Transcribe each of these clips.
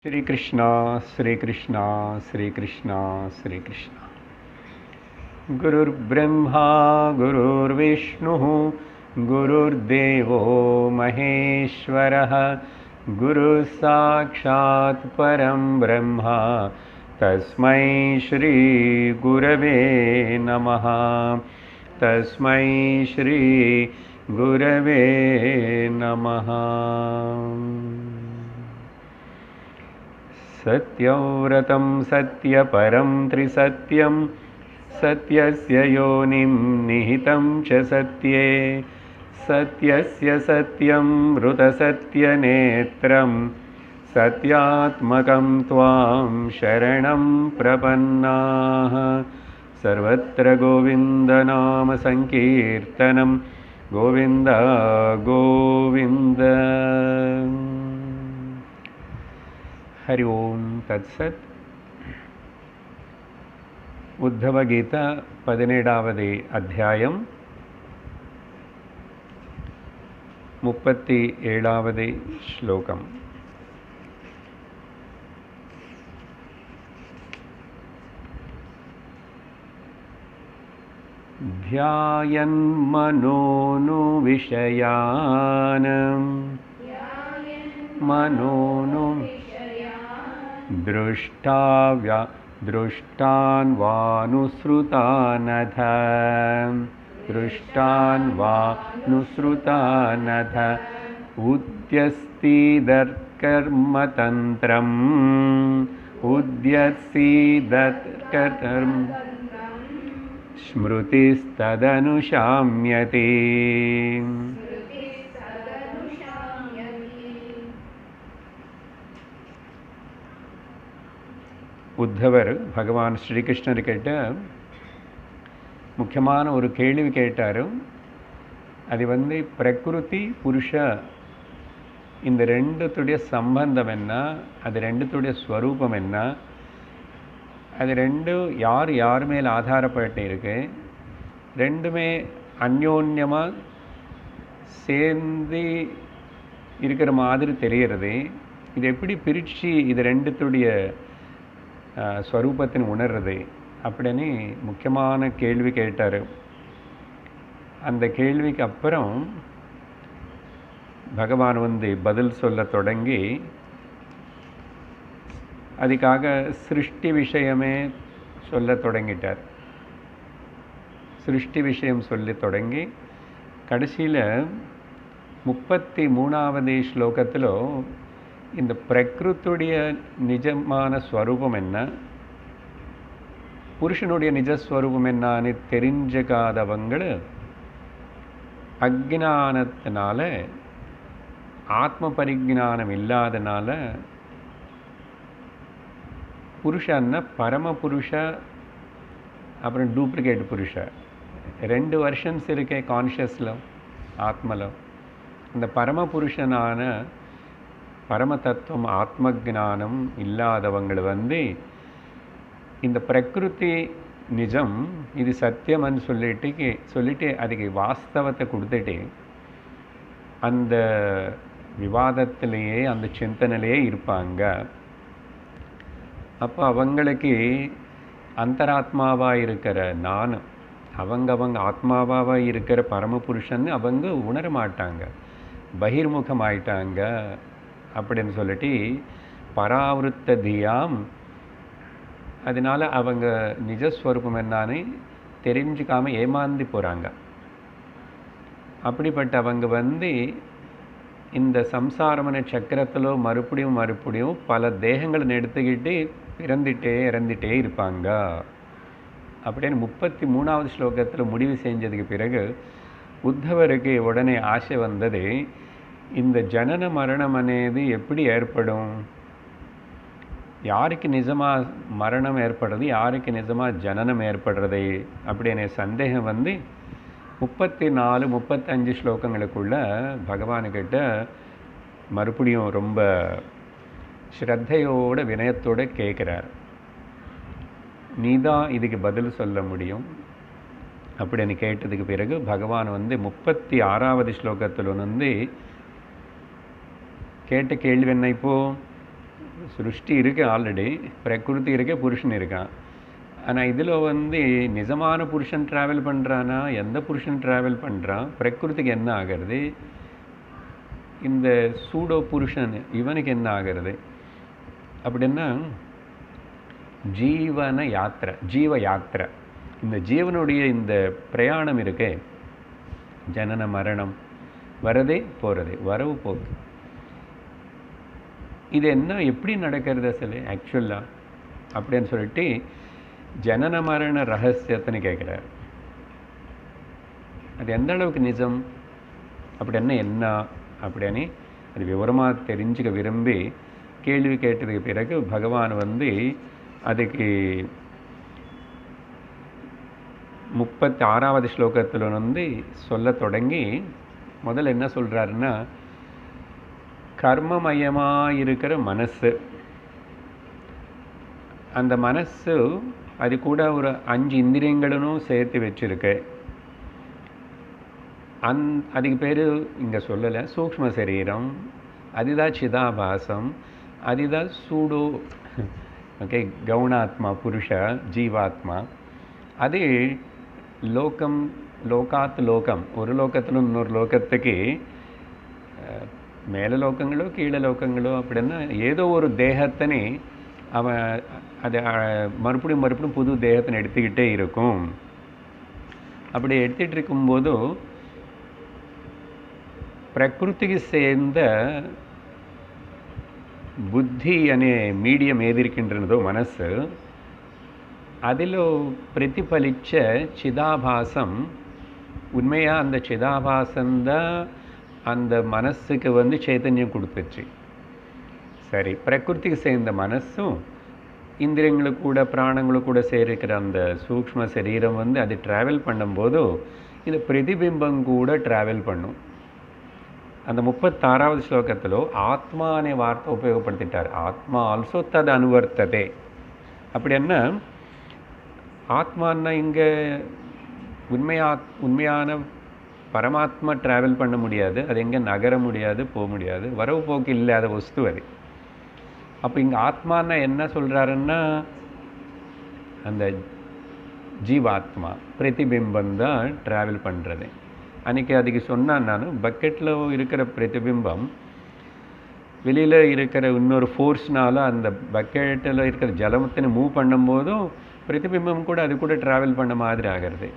श्री कृष्णा श्री कृष्णा श्री कृष्णा श्री कृष्णा। गुरुर्ब्रह्मा गुरुर्विष्णुः गुरुर्देवो महेश्वरः गुरुः साक्षात् परं ब्रह्म तस्मै श्री गुरवे नमः। तस्मै श्री गुरवे नमः। सत्यव्रतं सत्यपरं त्रिसत्यं सत्यस्य योनिं निहितं च सत्ये सत्यस्य सत्यं मृतसत्यनेत्रं सत्यात्मकं त्वां शरणं प्रपन्नाः। सर्वत्र गोविन्दनाम संकीर्तनं गोविन्द गोविन्द। हरि ओम तत्सत्। उद्धव गीता 17வது अध्यायं 37வது श्लोकम्। ध्यायन् मनोनुविषयान् दृष्टान् वानुसृतानथ उद्यत्सिदत्कर्म स्मृतिस्तदनुशाम्यते। உத்தவர் பகவான் ஸ்ரீகிருஷ்ணர் கேட்ட முக்கியமான ஒரு கேள்வி கேட்டார். அது பிரகிருதி புருஷ இந்த ரெண்டுத்துடைய சம்பந்தம் என்ன, அது ரெண்டுத்துடைய ஸ்வரூபம் என்ன, அது ரெண்டு யார் யார் மேல் ஆதாரப்பட்டு இருக்கு, ரெண்டுமே அந்யோன்யமாக சேர்ந்து இருக்கிற மாதிரி தெரிகிறது. இது எப்படி பிரித்து இது ரெண்டுத்துடைய ஸ்வரூபத்தின் உணர்றது அப்படின்னு முக்கியமான கேள்வி கேட்டார். அந்த கேள்விக்கு அப்புறம் பகவான் பதில் சொல்ல தொடங்கி அதுக்காக சிருஷ்டி விஷயமே சொல்ல தொடங்கிட்டார். சிருஷ்டி விஷயம் சொல்லி தொடங்கி கடைசியில் 33வது ஸ்லோகத்தில் இந்த பிரகிருத்துடைய நிஜமான ஸ்வரூபம் என்ன, புருஷனுடைய நிஜஸ்வரூபம் என்னன்னு தெரிஞ்சுக்காதவங்க அஜ்ஞானத்தினால ஆத்ம பரிஜ்ஞானம் இல்லாதனால புருஷன்னா பரம புருஷ அப்புறம் டூப்ளிகேட் புருஷ 2 வெர்ஷன்ஸ் இருக்கே கான்ஷியஸில் ஆத்மல. இந்த பரம புருஷனான பரம தத்துவம் ஆத்ம ஜானம் இல்லாதவங்கள் இந்த பிரகிருதி நிஜம் இது சத்தியம்னு சொல்லிட்டு அதுக்கு வாஸ்தவத்தை கொடுத்துட்டு அந்த விவாதத்திலேயே அந்த சிந்தனையிலேயே இருப்பாங்க. அப்போ அவங்களுக்கு அந்தராத்மாவாக இருக்கிற நான் அவங்க ஆத்மாவாக இருக்கிற பரமபுருஷன்னு அவங்க உணர மாட்டாங்க, பகிர்முகமாயிட்டாங்க அப்படின்னு சொல்லிட்டு பராவிருத்த தியாம். அதனால் அவங்க நிஜஸ்வரூபம் என்னான்னு தெரிஞ்சுக்காமல் ஏமாந்து போகிறாங்க. அப்படிப்பட்ட அவங்க இந்த சம்சாரமான சக்கரத்தில் மறுபடியும் பல தேகங்களை எடுத்துக்கிட்டு இறந்துட்டே இருப்பாங்க அப்படின்னு 33வது ஸ்லோகத்தில் முடிவு செஞ்சதுக்கு பிறகு உத்தவருக்கு உடனே ஆசை வந்தது, இந்த ஜனன மரணம் అనేది எப்படி ஏற்படும், யாருக்கு நிஜமாக மரணம் ஏற்படுறது, யாருக்கு நிஜமாக ஜனனம் ஏற்படுறது அப்படின்னு சந்தேகம் 34-35 ஸ்லோகங்களுக்குள்ள பகவானுக்கிட்ட மறுபடியும் ரொம்ப ஸ்ரத்தையோட வினயத்தோடு கேட்குறார். நீ தான் இதுக்கு பதில் சொல்ல முடியும் அப்படின்னு கேட்டதுக்கு பிறகு பகவான் 36வது ஸ்லோகத்தில் கேட்ட கேள்வி என்ன, இப்போது சிருஷ்டி இருக்கு ஆல்ரெடி, பிரகிருதி இருக்கு, புருஷன் இருக்கான். ஆனால் இதில் வந்து நிஜமான புருஷன் ட்ராவல் பண்ணுறானா, எந்த புருஷன் ட்ராவல் பண்ணுறான், பிரகிருதிக்கு என்ன ஆகிறது, இந்த சூடோ புருஷன் இவனுக்கு என்ன ஆகிறது அப்படின்னா, ஜீவன யாத்திரை, ஜீவ யாத்திரை. இந்த ஜீவனுடைய இந்த பிரயாணம் இருக்கே, ஜனன மரணம், வரதே போகிறது, வரவு போக்கு, இது என்ன எப்படி நடக்கிறது சொல்லி ஆக்சுவலாக அப்படின்னு சொல்லிட்டு ஜனன மரண ரகசியத்தைன்னு கேட்குறார். அது எந்த அளவுக்கு நிஜம் அப்படின்னா என்ன அப்படின்னு அது விவரமாக தெரிஞ்சுக்க விரும்பி கேள்வி கேட்டதுக்கு பிறகு பகவான் வந்து அதுக்கு 36வது ஸ்லோகத்தில் வந்து சொல்ல தொடங்கி முதல்ல என்ன சொல்கிறாருன்னா, கர்மமயமாக இருக்கிற மனசு, அந்த மனசு அது கூட ஒரு 5 இந்திரியங்களும் சேர்த்து வச்சுருக்கு. அதுக்கு பேர் இங்கே சொல்லலை, சூக்ஷ்ம சரீரம், அதுதான் சிதாபாசம், அதுதான் சூடோ ஓகே கவுனாத்மா புருஷ ஜீவாத்மா. அது லோகம், லோகாத் லோகம், ஒரு லோகத்தில் இன்னொரு லோகத்துக்கு மேல லோகங்களோ கீழே லோகங்களோ அப்படின்னா ஏதோ ஒரு தேகத்தினை அவன் அதை மறுபடியும் மறுபடியும் புது தேகத்தினை எடுத்துக்கிட்டே இருக்கும். அப்படி எடுத்துகிட்டு இருக்கும்போது ప్రకృతికి சேர்ந்த புத்தி అనే మీడియం ఏదిరికింటున్నదో మనస్సు, அதில் பிரதிபலிச்ச சிதாபாசம் உண்மையாக அந்த சிதாபாசம்தான் அந்த மனசுக்கு வந்து சைத்தன்யம் கொடுத்துச்சு. சரி, பிரகிருதிக்கு சேர்ந்த மனசும் இந்திரியங்களுக்கு கூட பிராணங்களுக்கு கூட சேர்க்கிற அந்த சூக்ஷ்ம சரீரம் வந்து அது ட்ராவல் பண்ணும்போது இது பிரதிபிம்பம் கூட ட்ராவல் பண்ணும். அந்த 36வது ஸ்லோகத்தில் ஆத்மா அనే வார்த்தை உபயோகப்படுத்திட்டார். ஆத்மா ஆல்சோ தது அனுவர்த்ததே. அப்படின்னா ஆத்மான்னா இங்கே உண்மையான பரமாத்மா ட்ராவல் பண்ண முடியாது, அது எங்கே நகர முடியாது, போக முடியாது, வரவு போக்கு இல்லாத வஸ்து அது. அப்போ இங்கே ஆத்மானா என்ன சொல்கிறாருன்னா, அந்த ஜீவாத்மா பிரதிபிம்பம் தான் ட்ராவல் பண்ணுறது. அன்றைக்கி அதுக்கு சொன்னான் நான், பக்கெட்டில் இருக்கிற பிரதிபிம்பம் வெளியில் இருக்கிற இன்னொரு ஃபோர்ஸ்னால அந்த பக்கெட்டில் இருக்கிற ஜலமத்தினை மூவ் பண்ணும்போதும் பிரதிபிம்பம் கூட அது கூட ட்ராவல் பண்ண மாதிரி ஆகிறது.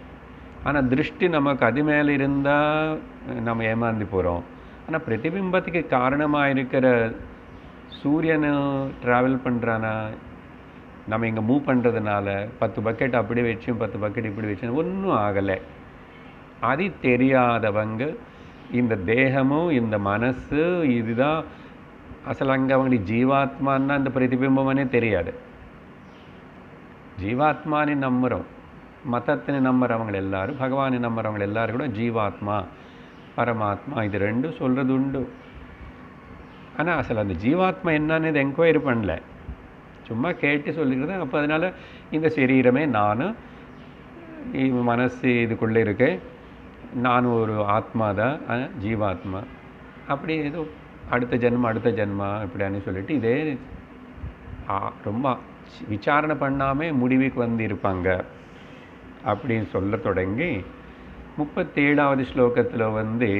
ஆனால் திருஷ்டி நமக்கு அது மேலே இருந்தால் நம்ம ஏமாந்து போகிறோம். ஆனால் பிரதிபிம்பத்துக்கு காரணமாக இருக்கிற சூரியனு ட்ராவல் பண்ணுறானா, நம்ம இங்கே மூவ் பண்ணுறதுனால 10 பக்கெட் அப்படி வச்சும் 10 பக்கெட் இப்படி வச்சும் ஒன்றும் ஆகலை. அது தெரியாதவங்க இந்த தேகமும் இந்த மனசு இதுதான் அசல், அங்கே அவங்களுக்கு ஜீவாத்மான்னா அந்த பிரதிபிம்பம்னே தெரியாது. ஜீவாத்மானு நம்புகிறோம், மதத்தினை நம்புகிறவங்க எல்லாரும், பகவானை நம்புகிறவங்க எல்லாரும் கூட ஜீவாத்மா பரமாத்மா இது ரெண்டும் சொல்கிறது உண்டு. ஆனால் அசல் அந்த ஜீவாத்மா என்னன்னு இது என்கொயரி பண்ணல, சும்மா கேட்டு சொல்லிக்கிறது. அப்போ அதனால் இந்த சரீரமே நான், மனசு இதுக்குள்ளே இருக்கு, நான் ஒரு ஆத்மா தான், ஜீவாத்மா, அப்படி ஏதோ அடுத்த ஜென்மா இப்படின்னு சொல்லிட்டு இதே ரொம்ப விசாரணை பண்ணாமல் முடிவுக்கு வந்து இருப்பாங்க அப்படின்னு சொல்ல தொடங்கி 37வது ஸ்லோகத்தில் வந்து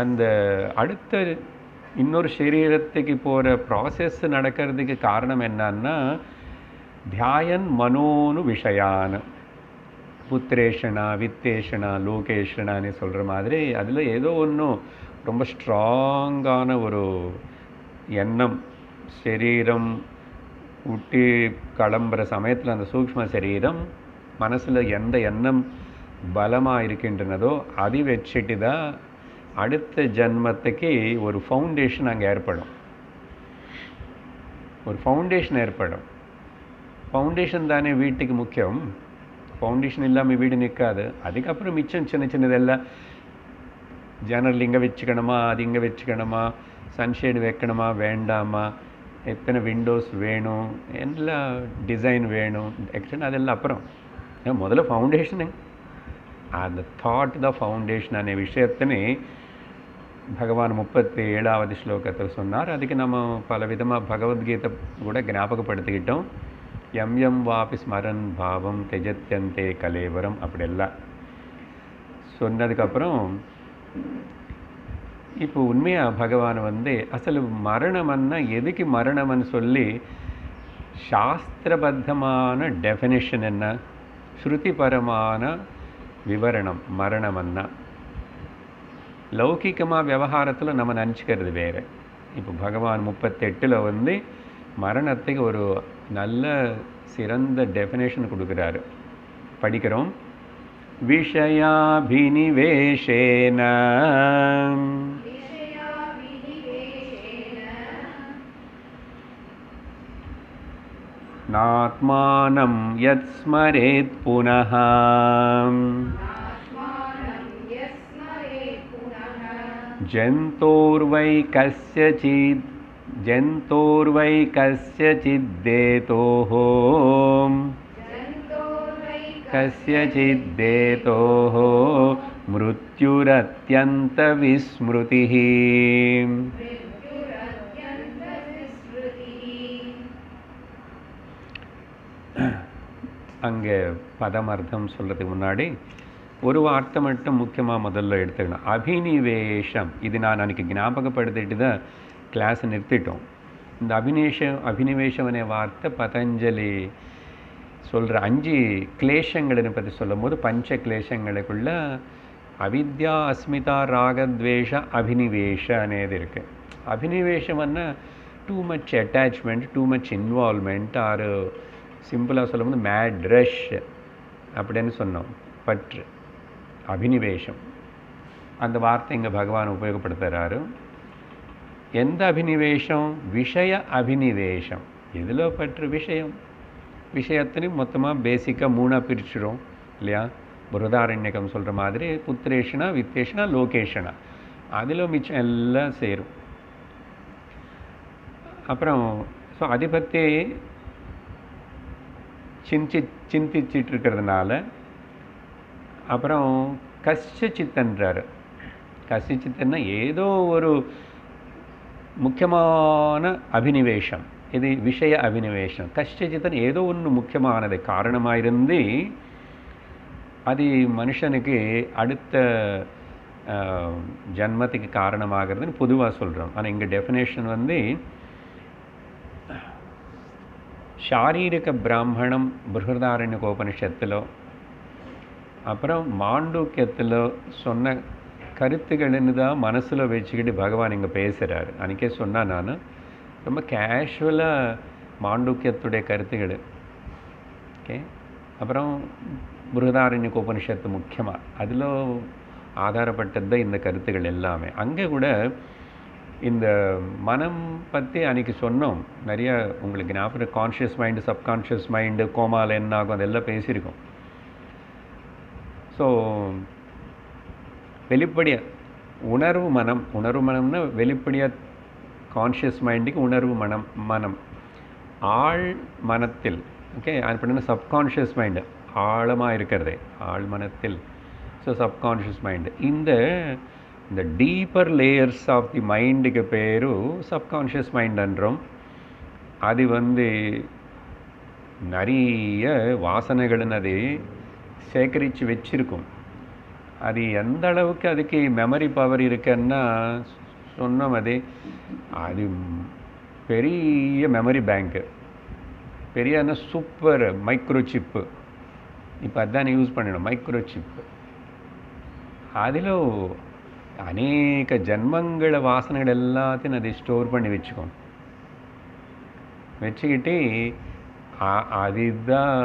அந்த அடுத்த இன்னொரு சரீரத்துக்கு போகிற ப்ராசஸ் நடக்கிறதுக்கு காரணம் என்னன்னா, தியாயன் மனோனு விஷயான் புத்திரேஷனா வித்தேஷனா லோகேஷனான்னு சொல்கிற மாதிரி அதில் ஏதோ ஒன்றும் ரொம்ப ஸ்ட்ராங்கான ஒரு எண்ணம் சரீரம் விட்டு கிளம்புற சமயத்தில் அந்த சூக்ஷ்ம சரீரம் மனசில் எந்த எண்ணம் பலமாக இருக்கின்றனதோ அதை வச்சுட்டு தான் அடுத்த ஜன்மத்துக்கு ஒரு ஃபவுண்டேஷன் அங்கே ஏற்படும். ஒரு ஃபவுண்டேஷன் ஏற்படும். ஃபவுண்டேஷன் தானே வீட்டுக்கு முக்கியம். ஃபவுண்டேஷன் இல்லாமல் வீடு நிற்காது. அதுக்கப்புறம் மிச்சம் சின்ன சின்னதெல்லாம் ஜன்னல் இங்கே வச்சுக்கணுமா, அது இங்கே வச்சுக்கணுமா, சன்ஷேடு வைக்கணுமா வேண்டாமா, எத்தனை விண்டோஸ் வேணும், எல்லாம் டிசைன் வேணும், எக்ஸ்டன் அதெல்லாம் அப்புறம். முதல்ல ஃபவுண்டேஷனு, அந்த தாட் தான் ஃபவுண்டேஷன் அనే விஷயத்தினை பகவான் 37வது ஸ்லோகத்தில் சொன்னார். அதுக்கு நம்ம பலவிதமாக பகவத்கீதை கூட ஞாபகப்படுத்திக்கிட்டோம். எம் எம் வாபி ஸ்மரன் பாவம் தெஜத்யந்தே கலேவரம் அப்படியெல்லாம் சொன்னதுக்கப்புறம் இப்போ உண்மையாக பகவான் அசలు மரணம்னா எதுக்கு மரணம்னு சொல்லி சாஸ்திரபத்தமான டெஃபினிஷன் என்ன, ஸ்ருதிபரமான விவரணம் மரணம்னா. லௌகிகமாக விவகாரத்தில் நம்ம நினச்சிக்கிறது வேறு. இப்போ பகவான் 38ல் மரணத்துக்கு ஒரு நல்ல சிறந்த டெஃபினேஷன் கொடுக்குறாரு. படிக்கிறோம். விஷயாபினிவேஷேன நாத்மானம் யத் ஸ்மரேத் புனஹ ஜந்தோர்வை கஸ்யசித்தேதோஹ மிருத்யுரத்யந்த விஸ்மிருதிஹ. அங்கே பதமர்த்தம் சொல்கிறதுக்கு முன்னாடி ஒரு வார்த்தை மட்டும் முக்கியமாக முதல்ல எடுத்துக்கணும். அபினிவேஷம். இது நான் அன்றைக்கி ஞாபகப்படுத்திட்டு தான் கிளாஸை நிறுத்திட்டோம். இந்த அபினிவேஷம் அనే வார்த்தை பதஞ்சலி சொல்கிற 5 கிளேஷங்களை பற்றி சொல்லும் போது பஞ்ச கிளேஷங்களுக்குள்ள அவித்யா அஸ்மிதா ராகத்வேஷ அபினிவேஷ అనేది இருக்குது. அபினிவேஷம்னா too much attachment, too much involvement, or சிம்பிளாக சொல்லும்போது மேட் ரஷ் அப்படின்னு சொன்னோம். பற்று, அபினிவேஷம். அந்த வார்த்தை இங்கே பகவான் உபயோகப்படுத்துகிறாரு. எந்த அபினிவேஷம்? விஷய அபினிவேஷம். எதில் பற்று? விஷயம். விஷயத்திலையும் மொத்தமாக பேசிக்காக 3ஆக பிரிச்சிடும் இல்லையா? புருதாரண்யகம் சொல்கிற மாதிரி புத்திரேஷனா, வித்தேஷனா, லோகேஷனா, அதில் மிச்சம் எல்லாம் சேரும். அப்புறம் ஸோ அதை பற்றி சிந்திச்சிட்டு இருக்கிறதுனால அப்புறம் கஷ்யச்சித்தன்றார். கஷ்யச்சித்தன்னா ஏதோ ஒரு முக்கியமான அபினிவேஷம். இது விஷய அபினிவேஷம். கஷ்யச்சித்தன் ஏதோ ஒன்று முக்கியமானது காரணமாக இருந்து அது மனுஷனுக்கு அடுத்த ஜன்மத்துக்கு காரணமாகிறதுன்னு பொதுவாக சொல்கிறோம். ஆனால் இங்கே டெஃபினேஷன் ஷாரீரிக பிராமணம் பிருஹதாரண்யகோபனிஷத்தில் அப்புறம் மாண்டூக்கியத்தில் சொன்ன கருத்துக்கள்னு தான் மனசில் வச்சுக்கிட்டு பகவான் இங்கே பேசுகிறார். அன்றைக்கே சொன்னால் நான் ரொம்ப கேஷுவலாக மாண்டூக்கியத்துடைய கருத்துக்கள். ஓகே. அப்புறம் பிருஹதாரண்யகோபனிஷத்து முக்கியமாக அதில் ஆதாரப்பட்டது தான் இந்த கருத்துக்கள் எல்லாமே. அங்கே கூட இந்த மனம் பற்றி அன்றைக்கி சொன்னோம். நிறைய உங்களுக்கு ஞாபகம், கான்ஷியஸ் மைண்டு, சப்கான்ஷியஸ் மைண்டு, கோமாவில் என்ன ஆகும் அதெல்லாம் பேசியிருக்கோம். ஸோ வெளிப்படையாக உணர்வு மனம்னா வெளிப்படையாக கான்ஷியஸ் மைண்டுக்கு உணர்வு மனம் ஆழ் மனத்தில். ஓகே. அப்படின்னா சப்கான்ஷியஸ் மைண்டு ஆழமாக இருக்கிறதே ஆழ் மனத்தில். ஸோ சப்கான்ஷியஸ் மைண்டு இந்த டீப்பர் லேயர்ஸ் ஆஃப் தி மைண்டுக்கு பேர் சப்கான்ஷியஸ் மைண்டுன்றோம். அது நிறைய வாசனைகள்னு அது சேகரித்து வச்சிருக்கும். அது எந்த அளவுக்கு அதுக்கு மெமரி பவர் இருக்குன்னா சொன்னோம். அது பெரிய மெமரி பேங்க்கு, பெரிய சூப்பர் மைக்ரோ சிப்பு. இப்போ அதுதான் யூஸ் பண்ணிடும், மைக்ரோ சிப்பு. அதில் அநேக ஜன்மங்கள வாசனைகள் எல்லாத்தையும் அதை ஸ்டோர் பண்ணி வச்சுக்கிட்டு அதுதான்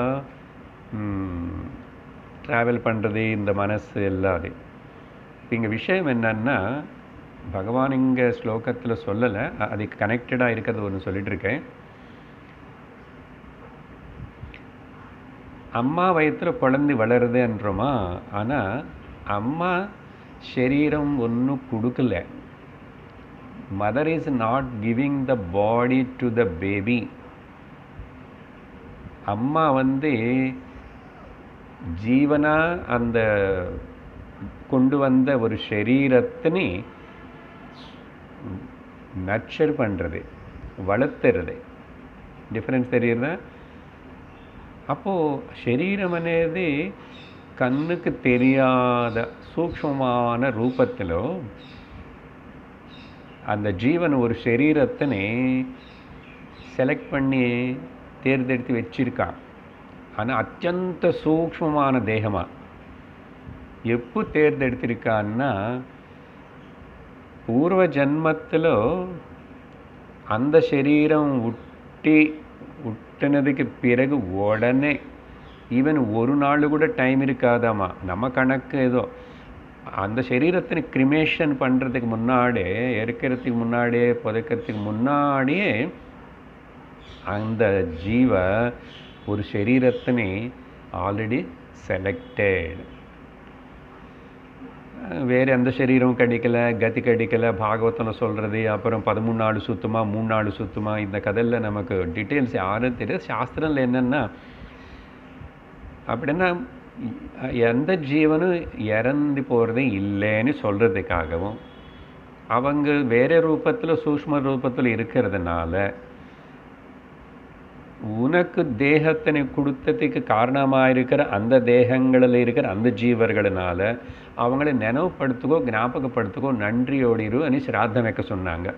ட்ராவல் பண்ணுறது இந்த மனசு எல்லாம். இங்கே விஷயம் என்னன்னா பகவான் இங்கே ஸ்லோகத்தில் சொல்லலை, அதுக்கு கனெக்டடாக இருக்கிறது ஒன்று சொல்லிட்டு இருக்கேன். அம்மா வயிற்றில் குழந்தை வளருதுன்றோமா, ஆனால் அம்மா சரீரம் ஒன்றும் கொடுக்கல. Mother is not giving the body to the baby. அம்மா ஜீவனா அந்த கொண்டு வந்த ஒரு சரீரத்தினை நர்ச்சர் பண்ணுறது, வளர்த்துறது. డిఫరెన్స్ தெரியுதா? அப்போது శరీரம் అనేది கண்ணுக்கு தெரியாத சூக்ஷ்மமான ரூபத்திலோ அந்த ஜீவன் ஒரு శరీரத்தினை செலக்ட் பண்ணி தேர்ந்தெடுத்து வச்சிருக்கான். ஆனால் அத்தியந்த சூக்ஷ்மமான தேகமாக எப்போ தேர்ந்தெடுத்திருக்கான்னா, పూర్వ జన్మத்திலோ அந்த శరీரம் உட்டினதுக்கு பிறகு உடனே ஈவன் ஒரு நாள் கூட டைம் இருக்காதாமா. நம்ம கணக்கு ஏதோ அந்த சரீரத்தினை கிரிமேஷன் பண்ணுறதுக்கு முன்னாடியே, எரிக்கிறதுக்கு முன்னாடியே, புதைக்கிறதுக்கு முன்னாடியே அந்த ஜீவ ஒரு சரீரத்தினை ஆல்ரெடி செலக்டட். வேறு எந்த சரீரம் கிடைக்கல, கதி கிடைக்கல, பாகவத்தில் சொல்கிறது, அப்புறம் 13 நாள் சுத்தமா 3 நாள் சுத்தமா, இந்த கதையில் நமக்கு டீட்டெயில்ஸ் யாரும் தெரியாது. சாஸ்திரத்தில் என்னென்னா அப்படின்னா எந்த ஜீவனும் இறந்து போகிறதே இல்லைன்னு சொல்கிறதுக்காகவும், அவங்க வேறு ரூபத்தில் சூக்ஷ்ம ரூபத்தில் இருக்கிறதுனால உனக்கு தேகத்தினை கொடுத்ததுக்கு காரணமாக இருக்கிற அந்த தேகங்களில் இருக்கிற அந்த ஜீவர்களால் அவங்கள நினைவுப்படுத்துக்கோ, ஞாபகப்படுத்துக்கோ, நன்றியோடிரு அனு சிராத்தம் வைக்க சொன்னாங்க.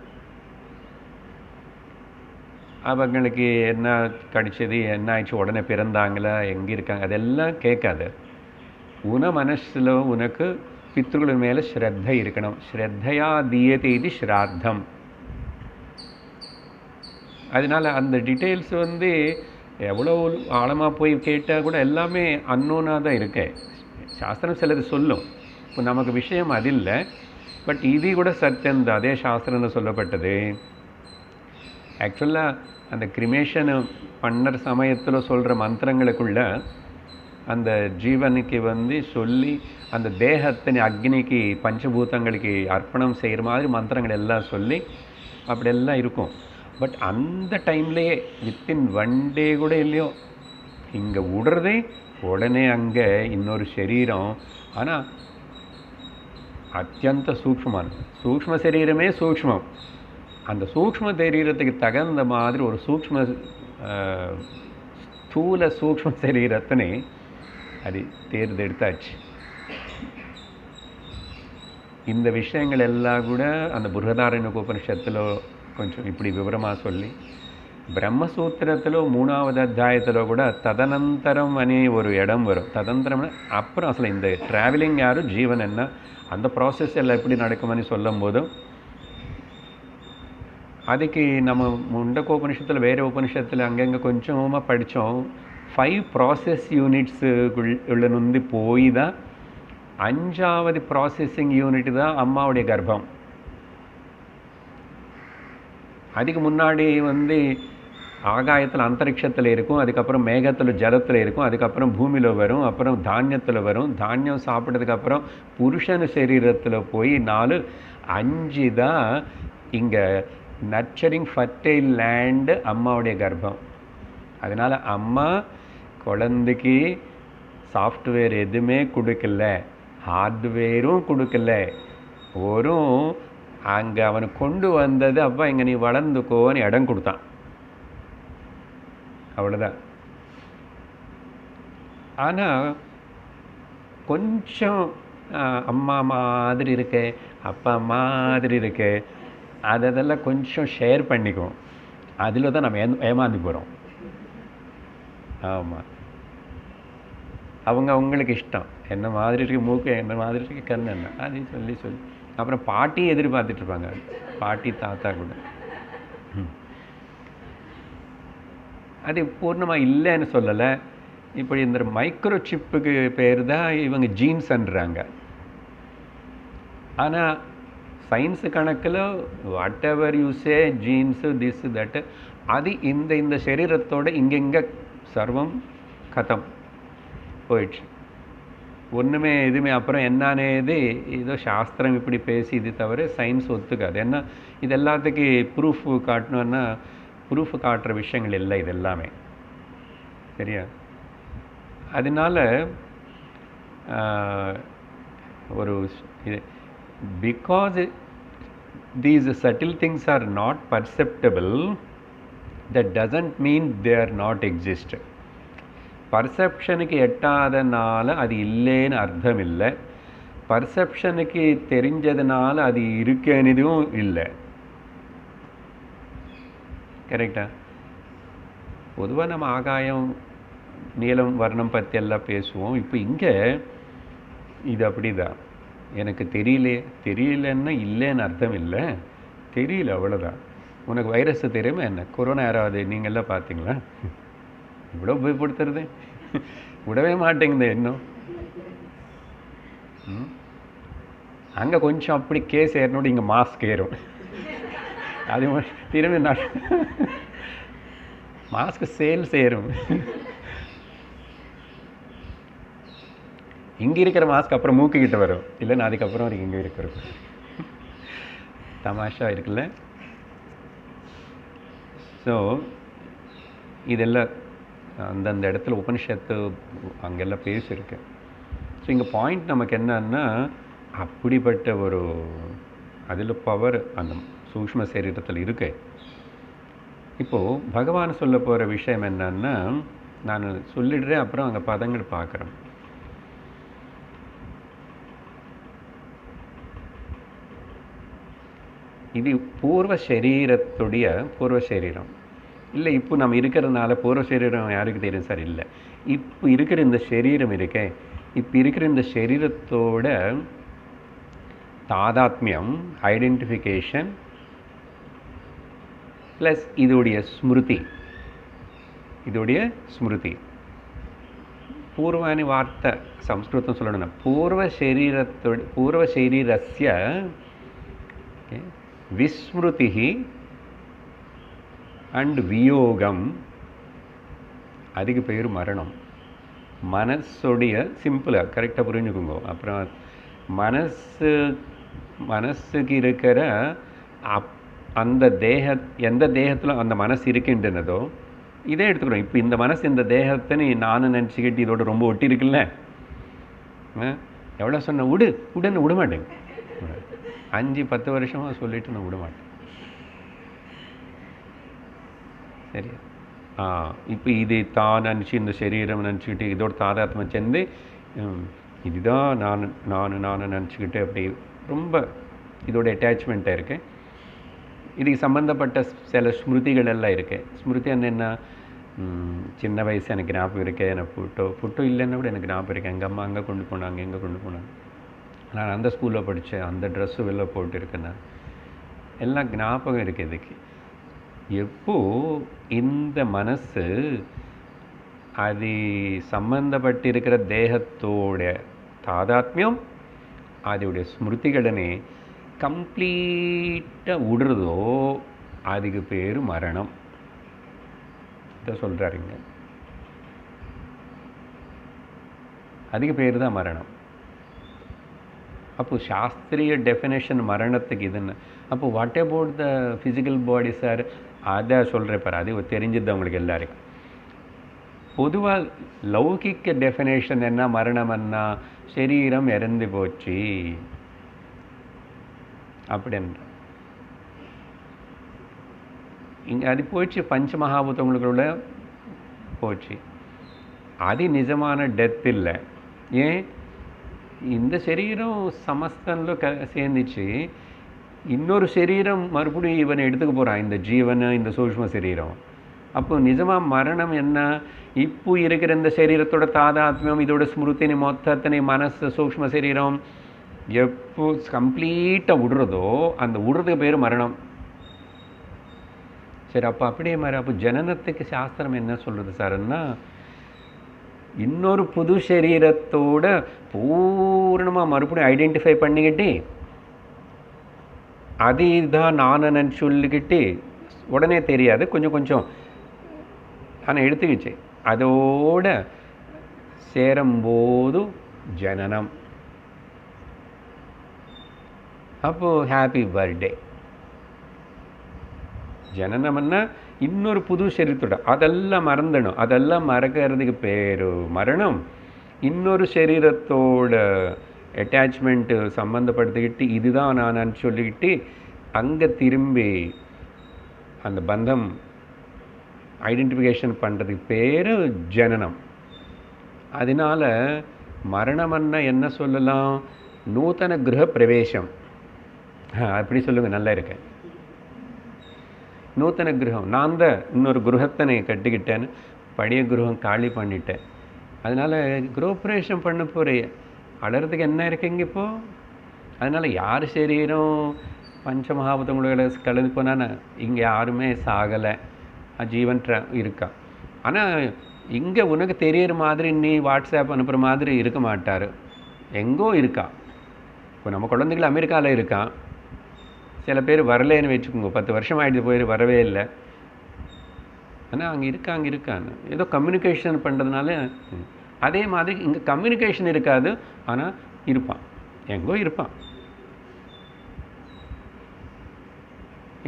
அவங்களுக்கு என்ன கிடைச்சது, என்ன ஆயிடுச்சு, உடனே பிறந்தாங்களா, எங்கே இருக்காங்க, அதெல்லாம் கேட்காது. உன மனசில் உனக்கு பித்ருக்கள் மேலே ஸ்ரத்தை இருக்கணும். ஸ்ரத்தையா தீயத்தை இது ஸ்ராத்தம். அதனால் அந்த டீட்டெயில்ஸ் எவ்வளோ ஆழமாக போய் கேட்டால் கூட எல்லாமே அன்னோனாக தான் இருக்கு. சாஸ்திரம் சிலது சொல்லும், இப்போ நமக்கு விஷயம் அது இல்லை. பட் இது கூட சத்தியம்தான், அதே சாஸ்திரம்னு சொல்லப்பட்டது. ஆக்சுவலாக அந்த கிரிமேஷன் பண்ணுற சமயத்தில் சொல்கிற மந்திரங்களுக்குள்ள அந்த ஜீவனுக்கு சொல்லி அந்த தேகத்தின் அக்னிக்கு பஞ்சபூதங்களுக்கு அர்ப்பணம் செய்கிற மாதிரி மந்திரங்கள் எல்லாம் சொல்லி அப்படியெல்லாம் இருக்கும். பட் அந்த டைம்லேயே வித்தின் 1 day கூட இல்லையோ இங்கே விடுறதே உடனே அங்கே இன்னொரு சரீரம். ஆனால் அத்தியந்த சூக்ஷ்மமான சூக்ஷ்ம சரீரமே சூக்ஷ்மம். அந்த சூக்ஷ்ம சரீரத்துக்கு தகுந்த மாதிரி ஒரு ஸ்தூல சூக்ஷ்ம சரீரத்தினை அது தேர்ந்தெடுத்தாச்சு. இந்த விஷயங்கள் எல்லாம் கூட அந்த புருஹதாரண்யக உபனிஷத்தில் கொஞ்சம் இப்படி விவரமாக சொல்லி, பிரம்மசூத்திரத்தில் 3வது அத்தியாயத்தில் கூட ததனந்தரம் அனே ஒரு இடம் வரும். ததனந்தரம் அப்புறம் அசல் இந்த ட்ராவலிங் யாரும் ஜீவன் என்ன அந்த ப்ராசஸ் எல்லாம் எப்படி நடக்கும்னு சொல்லும் போதும் அதுக்கு நம்ம முண்டகோபனிஷத்தில் வேறு உபனிஷத்தில் அங்கங்கே கொஞ்சமாக படித்தோம். 5 ப்ராசஸ் யூனிட்ஸு உள்ள நுந்தி போய் தான் 5வது ப்ராசஸிங் யூனிட் தான் அம்மாவுடைய கர்ப்பம். அதுக்கு முன்னாடி ஆகாயத்தில் அந்தரிக்ஷத்தில் இருக்கும், அதுக்கப்புறம் மேகத்தில் ஜலத்தில் இருக்கும், அதுக்கப்புறம் பூமியில் வரும், அப்புறம் தானியத்தில் வரும். தானியம் சாப்பிட்டதுக்கப்புறம் புருஷன் சரீரத்தில் போய் 4 5 தான் இங்கே நர்ச்சரிங் ஃபர்டைல் லேண்டு அம்மாவுடைய கர்ப்பம். அதனால் அம்மா குழந்தைக்கு சாஃப்ட்வேர் எதுவுமே கொடுக்கல, ஹார்ட்வேரும் கொடுக்கல. ஒரு அங்கே அவனை கொண்டு வந்தது அப்பா இங்கே நீ வளர்ந்துக்கோன்னு இடம் கொடுத்தான், அவ்வளோதான். ஆனால் கொஞ்சம் அம்மா மாதிரி இருக்கு, அப்பா மாதிரி இருக்கு, அதெல்லாம் கொஞ்சம் ஷேர் பண்ணிக்குவோம். அதில் தான் நம்ம ஏமாந்து போகிறோம். ஆமாம், அவங்களுக்கு இஷ்டம் என்ன மாதிரி இருக்கு மூக்கு, என்ன மாதிரி இருக்கு கண், என்ன அது சொல்லி அப்புறம் பாட்டி எதிர்பார்த்துட்ருப்பாங்க, பாட்டி தாத்தா கூட. அது பூர்ணமாக இல்லைன்னு சொல்லலை. இப்படி இந்த மைக்ரோ சிப்புக்கு பேர் தான் இவங்க ஜீன்ஸ்ன்றாங்க. ஆனால் சயின்ஸு கணக்கில் what ever you say jeans this தட்டு அது இந்த சரீரத்தோட இங்கெங்கே சர்வம் கதம் போயிடுச்சு, ஒன்றுமே எதுவுமே. அப்புறம் என்னன்னே ஏதோ சாஸ்திரம் இப்படி பேசி இது தவிர சயின்ஸ் ஒத்துக்காது. ஏன்னா இது எல்லாத்துக்கு ப்ரூஃப் காட்டணுன்னா ப்ரூஃப் காட்டுற விஷயங்கள் இல்லை இது எல்லாமே, சரியா? அதனால ஒரு இது because these subtle things are not perceptible, that doesn't mean they are not exist. பர்செப்ஷனுக்கு எட்டாதனால அது இல்லைன்னு அர்த்தம் இல்லை, பர்செப்ஷனுக்கு தெரிஞ்சதுனால அது இருக்குன்னதும் இல்லை. கரெக்டா? பொதுவாக நம்ம ஆகாயம் நீலம் வர்ணம் பற்றி எல்லாம் பேசுவோம். இப்போ இங்கே இது அப்படிதான். எனக்கு தெரியலன்னா இல்லைன்னு அர்த்தம் இல்லை, தெரியல அவ்வளோதான். உனக்கு வைரஸ் தெரியுமா என்ன? கொரோனா யாராவது நீங்கள்லாம் பார்த்தீங்களா? இவ்வளோ பயப்படுத்துறது விடவே மாட்டேங்குது இன்னும். அங்கே கொஞ்சம் அப்படி கேஸ் ஏறனோடு இங்கே மாஸ்க் ஏறும். அது திரும்பி மாஸ்க் சேல்ஸ் ஏறும். இங்கே இருக்கிற மாஸ்க் அப்புறம் மூக்கிக்கிட்ட வரும், இல்லைன்னா அதுக்கப்புறம் இங்கே இருக்கிற தமாஷா இருக்குல்ல. ஸோ இதெல்லாம் அந்தந்த இடத்துல உபனிஷத்து அங்கெல்லாம் பேசியிருக்கு. ஸோ இங்கே பாயிண்ட் நமக்கு என்னன்னா, அப்படிப்பட்ட ஒரு அதில் பவர் அந்த சூக்ஷ்ம சரீரத்தில் இருக்கு. இப்போது பகவான் சொல்ல போகிற விஷயம் என்னன்னா, நான் சொல்லிடுறேன், அப்புறம் அங்கே பதங்கள் பார்க்குறேன். இது பூர்வ சரீரத்துடைய பூர்வ சரீரம் இல்லை. இப்போ நம்ம இருக்கிறதுனால பூர்வ சரீரம் யாருக்கு தெரியும் சார்? இல்லை, இப்போ இருக்கிற இந்த சரீரம் இருக்கே, இப்போ இருக்கிற இந்த சரீரத்தோட தாதாத்மியம், ஐடென்டிஃபிகேஷன் ப்ளஸ் இதோடைய ஸ்மிருதி. இதோடைய ஸ்மிருதி பூர்வானி வார்த்தை சம்ஸ்கிருதம் சொல்லணும்னா பூர்வ சரீரஸ்ய விஸ்மிருதி அண்ட் வியோகம், அதுக்கு பேர் மரணம். மனசுடைய சிம்பிளாக கரெக்டாக புரிஞ்சுக்குங்க. அப்புறம் மனசுக்கு இருக்கிற அந்த எந்த தேகத்தில் அந்த மனசு இருக்கின்றனதோ இதே எடுத்துக்கிறோம். இப்போ இந்த மனசு இந்த தேகத்தை நானும் நினச்சிக்கிட்டு இதோட ரொம்ப ஒட்டி இருக்குல்ல. எவ்வளோ சொன்ன உடனே விட மாட்டேங்க. 5-10 வருஷமாக சொல்லிட்டு நான் விட மாட்டேன். சரியா? இப்போ இது தான் நினச்சி இந்த சரீரம் நினச்சிக்கிட்டு இதோட தாதாத்மம் சேர்ந்து இதுதான் நான் நினச்சிக்கிட்டு அப்படி ரொம்ப இதோட அட்டாச்மெண்ட்டாக இருக்கேன். இதுக்கு சம்மந்தப்பட்ட சில ஸ்மிருதிகள் எல்லாம் இருக்கு. ஸ்மிருதி என்ன? சின்ன வயசு எனக்கு ஞாபகம் இருக்கேன். எனக்கு ஃபுட்டோ இல்லைன்னா கூட எனக்கு ஞாபகம் இருக்கேன். எங்கள் அம்மா அங்கே கொண்டு போனாங்க, எங்கே கொண்டு போனாங்க, நான் அந்த ஸ்கூலில் படித்தேன், அந்த ட்ரெஸ்ஸு வெளில போட்டுருக்கேன், நான் எல்லாம் ஞாபகம் இருக்குது. இதுக்கு எப்போ இந்த மனசு அது சம்பந்தப்பட்டிருக்கிற தேகத்தோட தாதாத்மியம் அதோடைய ஸ்மிருதிகளனே கம்ப்ளீட்டாக விடுறதோ அதுக்கு பேர் மரணம். இதை சொல்கிறாருங்க. அதுக்கு பேர் தான் மரணம். அப்போ சாஸ்திரிய டெஃபினேஷன் மரணத்துக்கு இதுன்னு. அப்போ what about the physical body sir? அதை சொல்கிறேன் பாரு, அது தெரிஞ்சது அவங்களுக்கு எல்லாருக்கும். பொதுவாக லௌகிக்க டெஃபினேஷன் என்ன மரணம்னா, சரீரம் இறந்து போச்சு அப்படின்ற. இங்கே அது போயிடுச்சு, பஞ்ச மகாபூதங்களுக்குள்ள போச்சு. அது நிஜமான டெத் இல்லை. ஏன்? இந்த சரீரம் சமஸ்தனில் சேர்ந்துச்சு, இன்னொரு சரீரம் மறுபடியும் இவனை எடுத்துக்க போகிறான், இந்த ஜீவனை, இந்த சூக்ஷ்ம சரீரம். அப்போ நிஜமாக மரணம் என்ன? இப்போ இருக்கிற இந்த சரீரத்தோட தாதாத்மியம் இதோட ஸ்மிருத்தினி மொத்தத்தினை மனசு சூக்ஷ்ம சரீரம் எப்போ கம்ப்ளீட்டாக விடுறதோ அந்த விடுறதுக்கு பேர் மரணம். சரி, அப்போ அப்படியே மாதிரி அப்போ ஜனனத்துக்கு சாஸ்திரம் என்ன சொல்கிறது சார்ன்னா, இன்னொரு புது சரீரத்தோட பூர்ணமாக மறுபடியும் ஐடென்டிஃபை பண்ணிக்கிட்டு அது இதுதான் நான் சொல்லிக்கிட்டு உடனே தெரியாது, கொஞ்சம் கொஞ்சம் ஆனால் எடுத்துக்கிச்சு, அதோட சேரும்போது ஜனனம். அப்போது ஹாப்பி பர்த்டே. ஜனனம்னா இன்னொரு புது சரீரத்தோட அதெல்லாம் மறந்துடும், அதெல்லாம் மறக்கிறதுக்கு பேர் மரணம். இன்னொரு சரீரத்தோட அட்டாச்மெண்ட்டு சம்மந்தப்படுத்திக்கிட்டு இதுதான் நான் சொல்லிக்கிட்டு அங்கே திரும்பி அந்த பந்தம் ஐடென்டிஃபிகேஷன் பண்ணுறதுக்கு பேர் ஜனனம். அதனால் மரணம்னா என்ன சொல்லலாம்? நூத்தன கிரக பிரவேசம். அப்படி சொல்லுங்கள், நல்லா இருக்கு. நூத்தன கிரகம். நான் தான் இன்னொரு கிரகத்தனை கட்டிக்கிட்டேன்னு பழைய கிரகம் காலி பண்ணிட்டேன். அதனால் கிரகப்பிரவேசம் பண்ண போகிறேன். அழகிறதுக்கு என்ன இருக்குங்க இப்போது? அதனால் யார் சரீரம் பஞ்சமகாபூதங்களோட கலந்து போனால் இங்கே யாருமே சாகலை, ஜீவன் இருக்கா. ஆனால் இங்கே உனக்கு தெரியற மாதிரி நீ வாட்ஸ்அப் அனுப்புகிற மாதிரி இருக்க மாட்டார், எங்கோ இருக்கா. இப்போ நம்ம குழந்தைகள் அமெரிக்காவில் இருக்கான், சில பேர் வரலேன்னு வச்சுக்கோங்க, 10 வருஷம் ஆகிடுச்சு போய் வரவே இல்லை. ஆனால் அங்கே இருக்கான்னு ஏதோ கம்யூனிகேஷன் பண்ணுறதுனால. அதே மாதிரி இங்கே கம்யூனிகேஷன் இருக்காது, ஆனால் இருப்பான், எங்கோ இருப்பான்.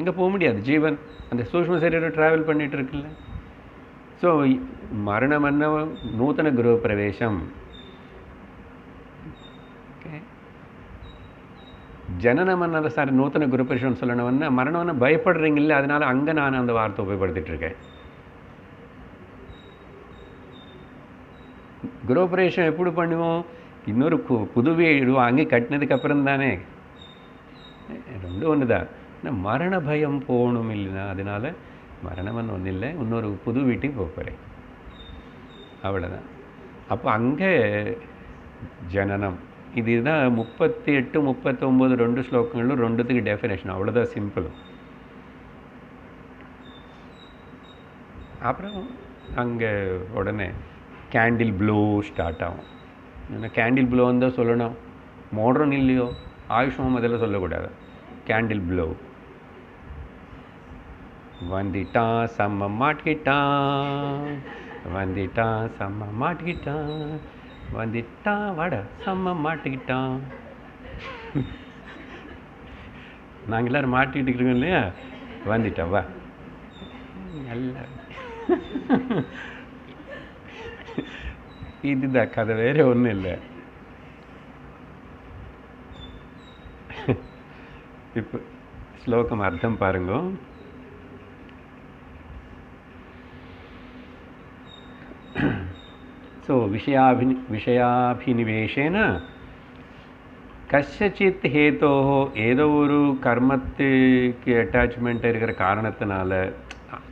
எங்கே போக முடியாது, ஜீவன் அந்த சூக்ஷ்ம சரீரம் ட்ராவல் பண்ணிகிட்டு இருக்குல்ல. ஸோ மரணம் என்ன நூத்தன கிரக பிரவேசம். ஜனனமன்ன சார் நூத்தன குரு பிரவேசம் சொல்லணும்னா மரணம்னு பயப்படுறீங்கல்ல, அதனால அங்கே நான் அந்த வார்த்தை உபயோகப்படுத்திட்டு இருக்கேன். குருபிரவேசம் எப்படி பண்ணுவோம்? இன்னொரு புது வீடு வாங்கி கட்டினதுக்கு அப்புறம் தானே. ரெண்டும் ஒன்று தான். மரண பயம் போகணும் இல்லைன்னா, அதனால மரணம்னு ஒன்றும் இல்லை, இன்னொரு புது வீட்டுக்கு போக போகிறேன், அவ்வளோதான். அப்போ அங்கே ஜனனம். இதுதான் 38, 39 2 ஸ்லோகங்களும் ரெண்டுத்துக்கு டெஃபினேஷன், அவ்வளோதான், சிம்பிள். அப்புறம் அங்கே உடனே கேண்டில் ப்ளோ ஸ்டார்ட் ஆகும். ஏன்னா கேண்டில் ப்ளோன்னு தான் சொல்லணும், மாடர்ன் இல்லையோ, ஆயுஷ்மம் அதெல்லாம் சொல்லக்கூடாது. Candle blow. வந்துட்டான் செம்ம மாட்டிக்கிட்டான், வந்துட்டான் செம்ம மாட்டிக்கிட்டான், வந்துட்டான் வாட செம்ம மாட்டிக்கிட்டான். நாங்கள் எல்லோரும் மாட்டிக்கிட்டு இருக்கோம் இல்லையா, வந்துட்டா வா நல்ல. இதுதான் கதை, வேற ஒன்றும் இல்லை. இப்போ ஸ்லோகம் அர்த்தம் பாருங்க. ஸோ விஷயாபினிவேஷேன கஷ்யசித் ஹேதோ, ஏதோ ஒரு கர்மத்துக்கு அட்டாச்மெண்ட் இருக்கிற காரணத்தினால,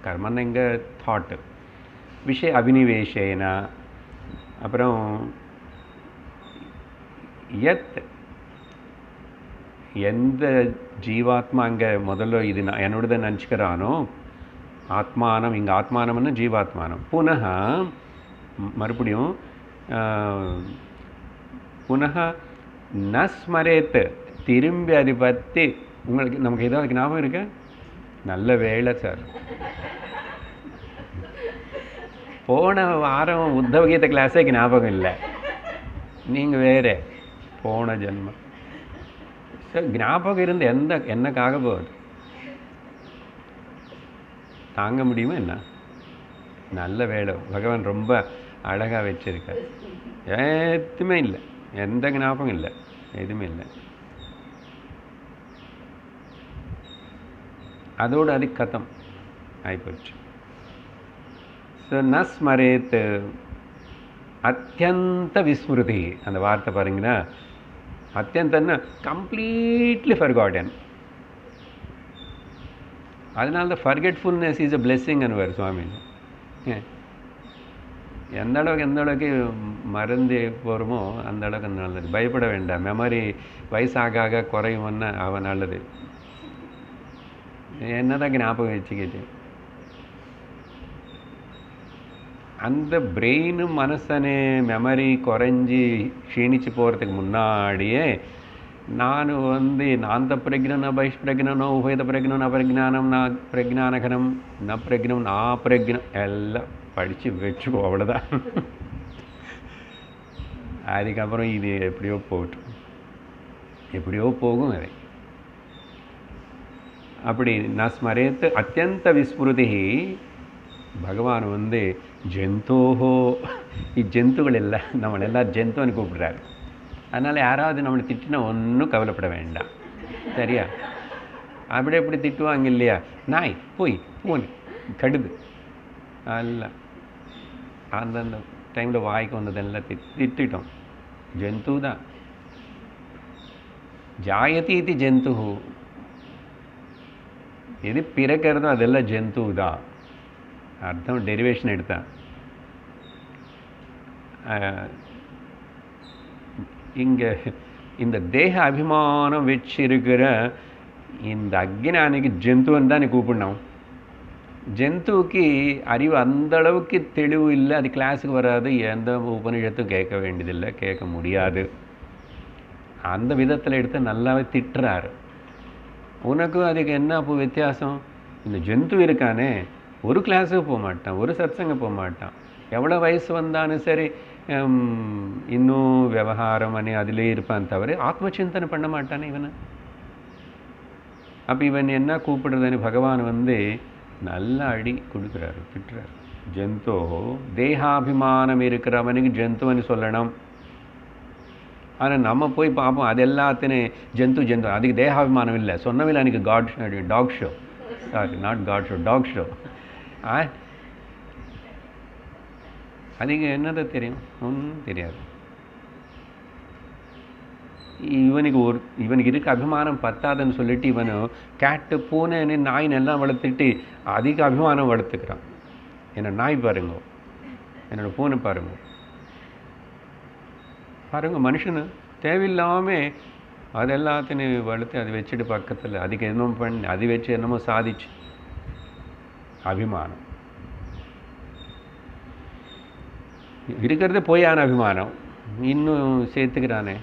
கர்மன்னு எங்க தாட்டு, விஷய அபினிவேஷேன, அப்புறம் எந்த ஜீவாத்மா அங்கே முதல்ல இது என்னோடத நினச்சிக்கிறானோ, ஆத்மானம், இங்கே ஆத்மானம்னு ஜீவாத்மானம், புனः மறுபடியும் புனः ந ஸ்மரேத், திரும்பி அதை பற்றி உங்களுக்கு நமக்கு ஏதாவது ஞாபகம் இருக்கு? நல்ல வேலை சார், போன வாரம் உத்தவ கீதை கிளாஸே ஞாபகம் இல்லை, நீங்கள் வேறு போன ஜென்மம். சார் ஞாபகம் இருந்து என்னக்காக போகுது? தாங்க முடியுமா என்ன? நல்ல வேலை, பகவான் ரொம்ப அழகாக வச்சிருக்கார். எதுவுமே இல்லை, எந்த ஞாபகம் இல்லை, எதுவுமே இல்லை. அதோடு அது கதம் ஆகிப்போச்சு. ஸோ ந ஸ்மரேத், அத்தியந்த விஸ்மிருதி, அந்த வார்த்தை பாருங்கன்னா, அத்தியந்தன்னா கம்ப்ளீட்லி ஃபர்காட்டன். அதனால தான் ஃபர்கெட்ஃபுல்னஸ் இஸ் அ பிளெஸ்ஸிங் அனுவார் சுவாமி. எந்த அளவுக்கு மறந்து போகிறோமோ அந்த அளவுக்கு நல்லது. பயப்பட வேண்டாம், மெமரி வயசாக குறையும்னா அவன் நல்லது. என்னதான் ஞாபகம் வச்சுக்கிட்டு அந்த பிரெயினும் மனசனே மெமரி குறைஞ்சி க்ஷீணிச்சு போகிறதுக்கு முன்னாடியே நான் நாந்த பிரக்னம், ந பைஷ்பிரக்னோ, உபயத பிரக்னம், ந பிரஜானம், ந பிரஜானகனம், ந பிரக்னம், நா பிரக்னம் எல்லாம் படித்து வச்சுக்கோ, அவ்வளோதான். அதுக்கப்புறம் இது எப்படியோ போகட்டும், எப்படியோ போகும். அதை அப்படி ந ஸ்மரேத் அத்தியந்த விஸ்மிருதி. பகவான் ஜந்தோஹோ, ஜந்துகள் எல்லாம் நம்மளெல்லாம் ஜந்துன்னு கூப்பிடுறாரு. அதனால் யாராவது நம்மளை திட்டினா ஒன்றும் கவலைப்பட வேண்டாம், சரியா? அப்படி எப்படி திட்டுவாங்க இல்லையா, நாய் போய் பூனை கடுது அல்ல, அந்தந்த டைமில் வாய்க்கு வந்ததெல்லாம் திட்டோம். ஜந்து தான். ஜாயதி இது ஜந்து, எது பிறக்கிறதோ அதெல்லாம் ஜந்து தான். அர்த்தம் டெரிவேஷன் எடுத்தான். இங்கே இந்த தேக அபிமானம் வச்சிருக்கிற இந்த அக்ஞானிக்கு ஜந்துன்னு தான் நீ கூப்பிடணும். ஜந்துவுக்கு அறிவு அந்த அளவுக்கு தெளிவு இல்லை, அது கிளாஸுக்கு வராது, எந்த உபநிஷத்தும் கேட்க வேண்டியதில்லை, கேட்க முடியாது. அந்த விதத்தில் எடுத்து நல்லாவே திட்டுறாரு. உனக்கும் அதுக்கு என்ன அப்போ வித்தியாசம்? இந்த ஜந்து இருக்கானே, ஒரு கிளாஸுக்கு போக மாட்டான், ஒரு சத்சங்க போக மாட்டான், எவ்வளோ வயசு வந்தாலும் சரி இன்னும் விவகாரம் அணி அதிலே இருப்பான் தவிர ஆத்மச்சிந்தனை பண்ண மாட்டானே இவனை. அப்போ இவன் என்ன கூப்பிடுறதுன்னு பகவான் நல்லா அடி கொடுக்குறாரு, திட்டுறாரு. ஜந்தோ தேகாபிமானம் இருக்கிறவனுக்கு ஜந்துவன்னு சொல்லணும். ஆனால் நம்ம போய் பார்ப்போம், அது எல்லாத்தையும் ஜந்து ஜந்து, அதுக்கு தேகாபிமானம் இல்லை சொன்னவில்லை. எனக்கு talk show, sorry not got show, talk show. அதுக்கு என்னதான் தெரியும்? ஒன்றும் தெரியாது. இவனுக்கு இருக்க அபிமானம் பத்தாதுன்னு சொல்லிட்டு இவனு கேட்டு பூனைன்னு நாயின் எல்லாம் வளர்த்துட்டு அதிக அபிமானம் வளர்த்துக்கிறான். என்னோட நாய் பாருங்க, என்னோட பூனை பாருங்க, மனுஷனு தேவையில்லாமல் அது எல்லாத்தையும் வளர்த்து அதை வச்சுட்டு பக்கத்தில் அதுக்கு என்னமோ பண்ணி அதை வச்சு என்னமோ சாதிச்சு அபிமானம் இருக்கிறது பொய்யான அபிமானம் இன்னும் சேர்த்துக்கிறானே,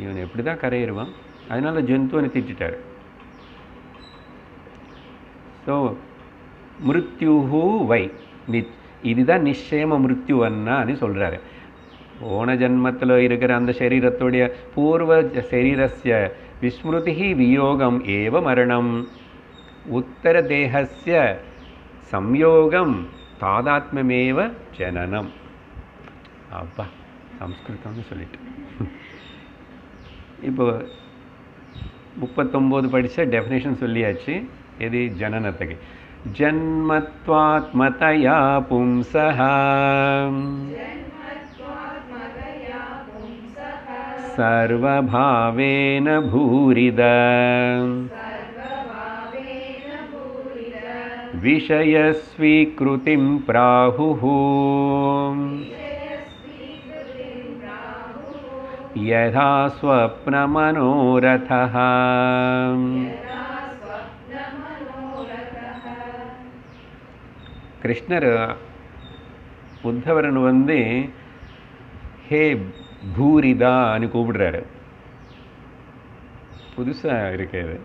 இவன் எப்படி தான் கரையிடுவான்? அதனால ஜந்துவனை திட்டார். ஸோ மிருத்யுஹு வை, இதுதான் நிச்சயம மிருத்யுவன்னான்னு சொல்கிறாரு. போன ஜன்மத்தில் இருக்கிற அந்த சரீரத்துடைய பூர்வ சரீரஸ்ய விஸ்மிருதி வியோகம் ஏவ மரணம், உத்தர தேகஸ்ய சம்யோகம் தாதாத்மேவ ஜனனம். அப்பா சம்ஸ்கிருதம்னு சொல்லிட்டு இப்போ 39 படித்த டெஃபினேஷன் சொல்லியாச்சு. எது ஜனனத்துக்கு? ஜன்மத்வாத்மதயா பும்சஹ சர்வபாவேன பூரித விஷயஸ்வீக்ருதிம் பிராஹுः யதா ஸ்வப்னமனோரதः. கிருஷ்ணர் உத்தவரன் ஹே பூரிதான்னு கூப்பிடுறாரு. புதுசாக இருக்குது,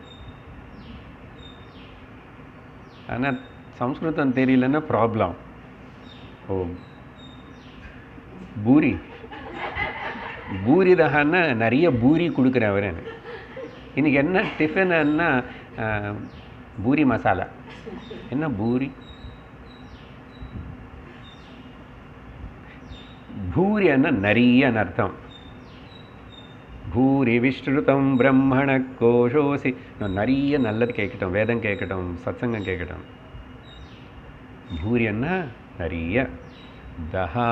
ஆனால் சம்ஸ்கிருதம் தெரியலன்னா ப்ராப்ளம். ஓ பூரி, பூரிதகான்னா நிறைய பூரி கொடுக்குறேன் அவர். இன்றைக்கி என்ன டிஃபன்னா பூரி மசாலா. என்ன பூரி? பூரி என்ன நிறைய அர்த்தம். பூரி விஸ்ருதம் பிரம்மண கோஷோசி. நிறைய நல்லது கேட்கட்டும், வேதம் கேட்கட்டும், சத்சங்கம் கேட்கட்டும். பூரி என்ன நிறைய. தஹா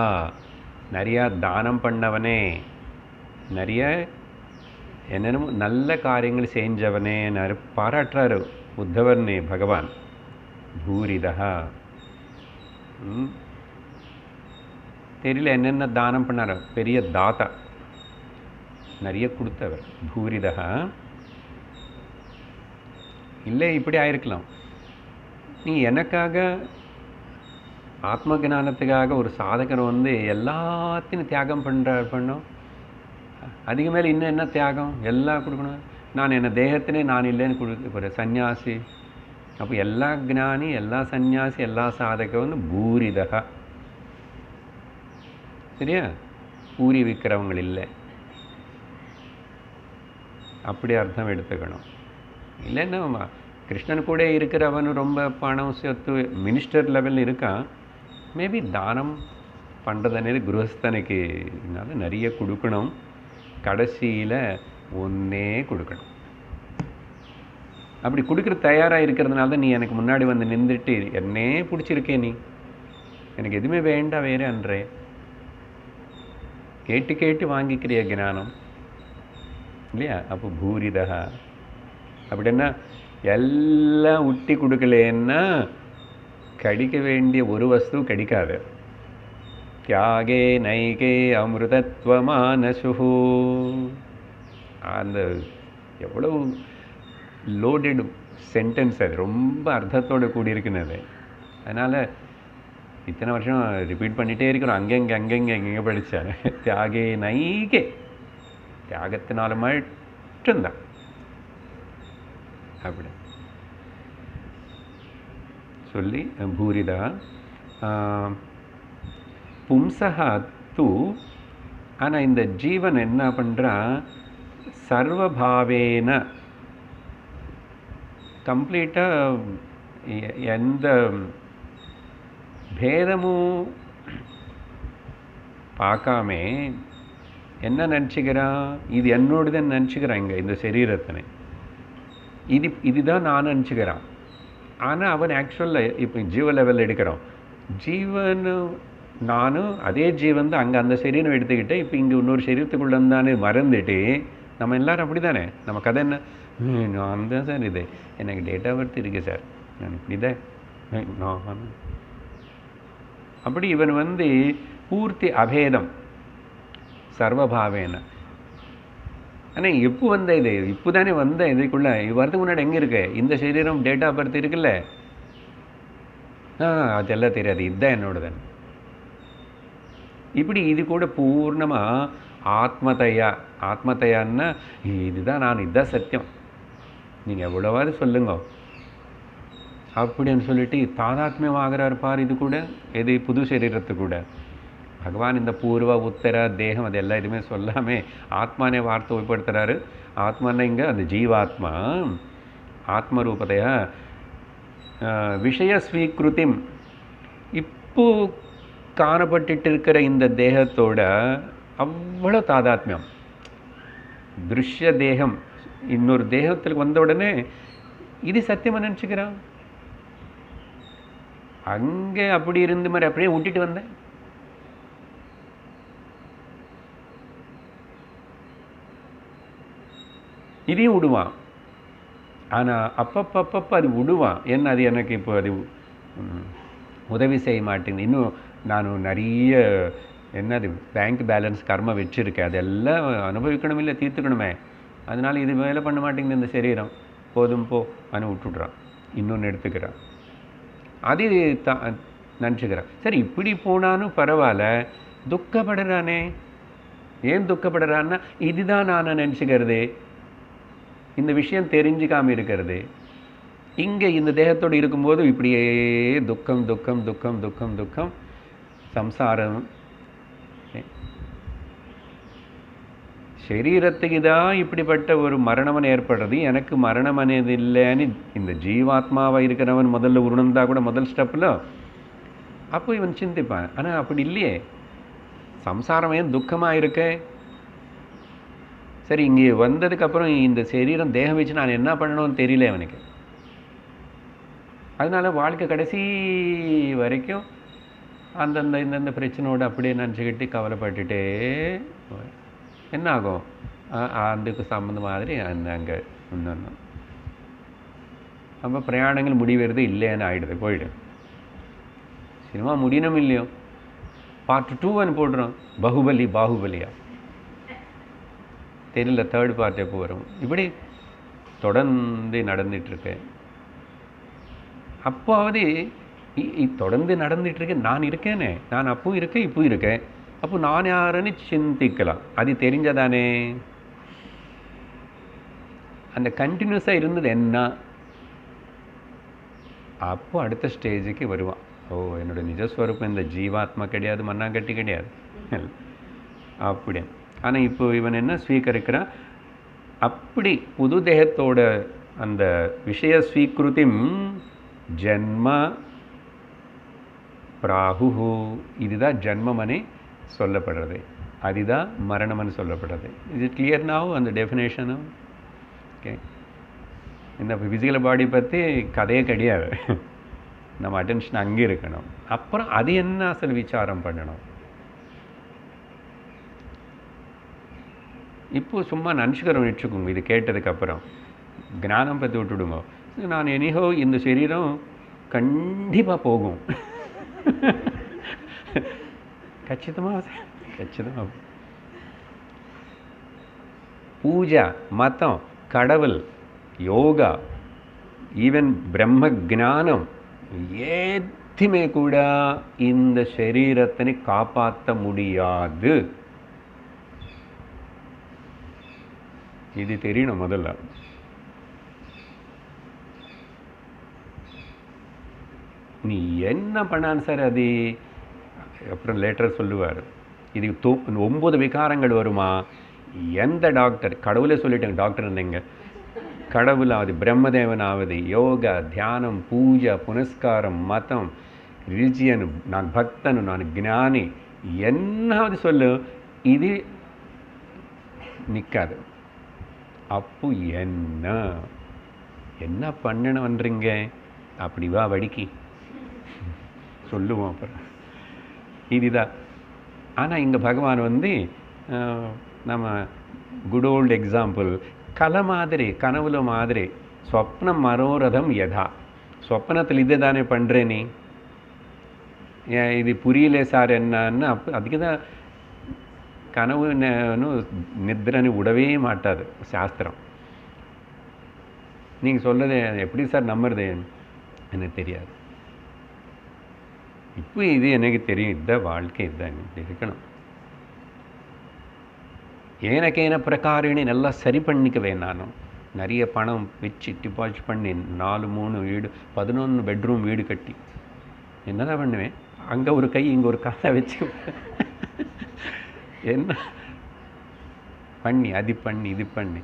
நிறையா தானம் பண்ணவனே, நிறைய என்னென்னமோ நல்ல காரியங்கள் செஞ்சவனே பாராட்டுறாரு உத்தவர்னே பகவான். பூரிதா தெரியல என்னென்ன தானம் பண்ணார், பெரிய தாத்தா, நிறைய கொடுத்தவர். பூரிதா இல்லை இப்படி ஆயிருக்கலாம். நீ எனக்காக ஆத்ம ஞானத்துக்காக ஒரு சாதகர் எல்லாத்தையும் தியாகம் பண்ணோம். அதுக்கு மேலே இன்னும் என்ன தியாகம்? எல்லாம் கொடுக்கணும். நான் என்ன தேகத்தினே நான் இல்லைன்னு கொடுக்க சந்நியாசி. அப்போ எல்லா ஞானி, எல்லா சந்நியாசி, எல்லா சாதகம் பூரிதா. சரியா? பூரி விற்கிறவங்க இல்லை, அப்படி அர்த்தம் எடுத்துக்கணும். இல்லைன்னா கிருஷ்ணன் கூட இருக்கிறவன் ரொம்ப பணம் சொத்து மினிஸ்டர் லெவலில் இருக்கான். மேபி தானம் பண்ணுறதுனே குருஹஸ்தனுக்கு நிறைய கொடுக்கணும், கடைசியில் ஒன்றே கொடுக்கணும். அப்படி கொடுக்குற தயாராக இருக்கிறதுனால தான் நீ எனக்கு முன்னாடி வந்து நின்றுட்டு என்னே பிடிச்சிருக்கே, நீ எனக்கு எதுவுமே வேண்டாம் வேறு அன்றே. கேட்டு கேட்டு வாங்கிக்கிறிய ஞானம் இல்லையா? அப்போ பூரிதா அப்படின்னா எல்லாம் உட்டி கொடுக்கலன்னா கடிக்க வேண்டிய ஒரு வஸ்து கடிக்காது. தியாகே நைகே அமிர்தத்வமானசு. அந்த எவ்வளவு லோடட் சென்டென்ஸ், அது ரொம்ப அர்த்தத்தோடு கூடியிருக்குன்னு. அதனால் இத்தனை வருஷம் ரிப்பீட் பண்ணிகிட்டே இருக்கிறோம். அங்கங்கே படித்தேன். தியாகே நைகே, தியாகத்தினால மட்டும்தான் அப்படி சொல்லி பூரிதா பும்சா தூ. ஆனால் இந்த ஜீவன் என்ன பண்ணுறான், சர்வபாவேன கம்ப்ளீட்டாக எந்த பேதமும் பார்க்காம என்ன நினச்சிக்கிறான், இது என்னோடதுன்னு நினச்சிக்கிறான். இங்கே இந்த சரீரத்தினை இதுதான் நான் நினச்சிக்கிறான். ஆனால் அவன் ஆக்சுவலில் இப்போ ஜீவ லெவல் எடுக்கிறோம். ஜீவனும் நானும் அதே ஜீவன் தான். அங்கே அந்த சரீரம் எடுத்துக்கிட்டு இப்போ இங்கே இன்னொரு சரீரத்துக்குள்ளே இருந்தானே மறந்துட்டு நம்ம எல்லோரும் அப்படி தானே. நம்ம கதை என்ன, நான் தான் சார் இது, எனக்கு டேட் ஆஃப் பர்த் இருக்குது சார், நான் இப்படி தான் நான் அப்படி. இவன் வந்து பூர்த்தி அபேதம் சர்வபாவேன. ஆனால் எப்போ வந்த இது, இப்போ தானே வந்த இதுக்குள்ளே. வரதுக்கு முன்னாடி எங்கே இருக்கு இந்த சரீரம், டேட் ஆஃப் பர்த் இருக்குல்ல, அதெல்லாம் தெரியாது, இதுதான் என்னோடதுன்னு. இப்படி இது கூட பூர்ணமாக ஆத்மதையா. ஆத்மதையான்னா இதுதான் நான், இதுதான் சத்தியம், நீங்கள் எவ்வளவாது சொல்லுங்க அப்படின்னு சொல்லிட்டு தாதாத்மியம் ஆகிறார் பார். இது கூட எது புது சரீரத்து கூட பகவான் இந்த பூர்வ உத்தர தேகம் அதெல்லாம் எதுவுமே சொல்லாமல் ஆத்மானே வார்த்தை உட்படுத்துகிறாரு. ஆத்மானா இங்கே அந்த ஜீவாத்மா ஆத்மரூபத்தையா விஷய ஸ்வீகிருத்திம். இப்போ காணப்பட்டு இருக்கிற இந்த தேகத்தோட அவ்வளோ தாதாத்மியம். திருஷ்ய தேகம் இன்னொரு தேகத்தில் வந்த உடனே இது சத்தியமாக நினச்சிக்கிறான். அங்கே அப்படி இருந்து மாதிரி அப்படியே விட்டுட்டு வந்தேன். இதையும் விடுவான். ஆனால் அப்பப்போ அது விடுவான். என்ன, அது எனக்கு இப்போ அது உதவி செய்ய மாட்டேங்குது. இன்னும் நான் நிறைய என்னது பேங்க் பேலன்ஸ் கர்ம வச்சுருக்கேன், அதெல்லாம் அனுபவிக்கணும் இல்லை, தீர்த்துக்கணுமே. அதனால் இது வேலை பண்ண மாட்டேங்குது இந்த சரீரம், போதும் போ அனு விட்டுடுறான், இன்னொன்று எடுத்துக்கிறான். அது நினச்சிக்கிறான். சரி இப்படி போனாலும் பரவாயில்ல, துக்கப்படுறானே. ஏன் துக்கப்படுறான்னா இதுதான் நான் நினச்சிக்கிறது, இந்த விஷயம் தெரிஞ்சுக்காமல் இருக்கிறது. இங்கே இந்த தேகத்தோடு இருக்கும்போது இப்படியே துக்கம் துக்கம் துக்கம் துக்கம் துக்கம் சம்சாரம். சரீரத்துக்கு தான் இப்படிப்பட்ட ஒரு மரணமன் ஏற்படுறது. எனக்கு மரணம் అనేది இல்லைன்னு இந்த ஜீவாத்மாவாக இருக்கிறவன் முதல்ல உணர்ந்தா கூட முதல் ஸ்டெப்பில் அப்போ இவன் சிந்திப்பான். ஆனால் அப்படி இல்லையே, சம்சாரம் ஏன் துக்கமாக இருக்கே. சரி இங்கே வந்ததுக்கப்புறம் இந்த சரீரம் தேகம் வச்சு நான் என்ன பண்ணணும்னு தெரியல அவனுக்கு. அதனால் வாழ்க்கை கடைசி வரைக்கும் அந்தந்த இந்தந்த பிரச்சனையோடு அப்படியே நினச்சிக்கிட்டு கவலைப்பட்டுட்டே என்ன ஆகும், அதுக்கு சம்மந்த மாதிரி அங்கே இன்னொன்று அப்போ பிரயாணங்கள் முடிவது இல்லைன்னு ஆகிடுது, போயிடும். சினிமா முடியணும் இல்லையோ, பார்ட் 2 போடுறோம். பாகுபலியா தெரியல, 3rd பார்ட் எப்போ வரும். இப்படி தொடர்ந்து நடந்துகிட்ருக்கு. அப்போது தொடர்ந்து நடந்துகிட்ருக்கு. நான் இருக்கேனே, நான் அப்பவும் இருக்கேன் இப்பவும் இருக்கேன். அப்போ நான் யாருன்னு சிந்திக்கலாம். அது தெரிஞ்சதானே. அந்த கண்டினியூஸாக இருந்தது என்ன, அப்போ அடுத்த ஸ்டேஜுக்கு வருவான். ஓ என்னோடய நிஜஸ்வரூபம் இந்த ஜீவாத்மா கிடையாது, மண்ணாங்கட்டி கிடையாது அப்படி. ஆனால் இப்போ இவன் என்ன ஸ்வீகரிக்கிறான், அப்படி புது தேகத்தோட அந்த விஷய ஸ்வீகிருத்திம் ஜன்ம பிராகு. இதுதான் ஜன்மமனே சொல்லப்படுறது, அதுதான் மரணம்னு சொல்லப்படுறது. இது கிளியர் நாவ் அந்த டெஃபினேஷனும். ஓகே, இந்த ஃபிசிக்கல் பாடி பற்றி கதையே கிடையாது. நம்ம அட்டென்ஷன் அங்கே இருக்கணும். அப்புறம் அது என்ன அசல் விசாரம் பண்ணணும். இப்போ சும்மா நினச்சிக்கிறோம் வச்சுக்கோங்க. இது கேட்டதுக்கப்புறம் ஞானம் பற்றி விட்டுடுங்க. நான் எனிஹோ இந்த சரீரம் கண்டிப்பாக போகும். ఖచ్చితంగా பூஜா, மதம், கடவுள், யோகா, ஈவன் பிரம்ம ஞானம் எதுவுமே கூட இந்த சரீரத்தினை காப்பாற்ற முடியாது. இது தெரியணும் முதல்ல. நீ என்ன பண்ணான்னு சார் அது அப்புறம் லேட்டர் சொல்லுவார். இது 9 விகாரங்கள் வருமா? எந்த டாக்டர், கடவுளே சொல்லிட்டேங்க, டாக்டர் இருந்தீங்க, கடவுளாவது பிரம்மதேவனாவது யோகா, தியானம், பூஜை, புனஸ்காரம், மதம், ரிலிஜியன், நான் பக்தனு, நான் ஞானி, என்னாவது சொல்லு, இது நிற்காது. அப்போ என்ன என்ன பண்ணணுன்றீங்க? அப்படி வா வடிக்கி சொல்லுவோம் அப்புறம். இதுதான். ஆனால் இங்கே பகவான் வந்து நம்ம குட் ஓல்டு எக்ஸாம்பிள், கலை மாதிரி, கனவுல மாதிரி, ஸ்வப்னம் மனோரதம் யதா, ஸ்வப்னத்தில் இது தானே பண்ணுறே நீ, இது புரியல சார் என்னன்னு. அதுக்கு தான் கனவு நித்ரன்னு விடவே மாட்டாது சாஸ்திரம். நீங்கள் சொல்கிறது எப்படி சார் நம்புறது எனக்கு தெரியாது. இப்போ இது எனக்கு தெரியும், இதுதான் வாழ்க்கை, இதுதான் இருக்கணும். ஏனக்கேன பிரகாரினெಲ್ಲ சரி பண்ணிக்குவேன். நானும் நிறைய பணம் வச்சு டிபாசிட் பண்ணி 4-3 வீடு, 11 பெட்ரூம் வீடு கட்டி என்னதான் பண்ணுவேன்? அங்கே ஒரு கை இங்கே ஒரு காலை வச்சு என்ன பண்ணி அது பண்ணி இது பண்ணி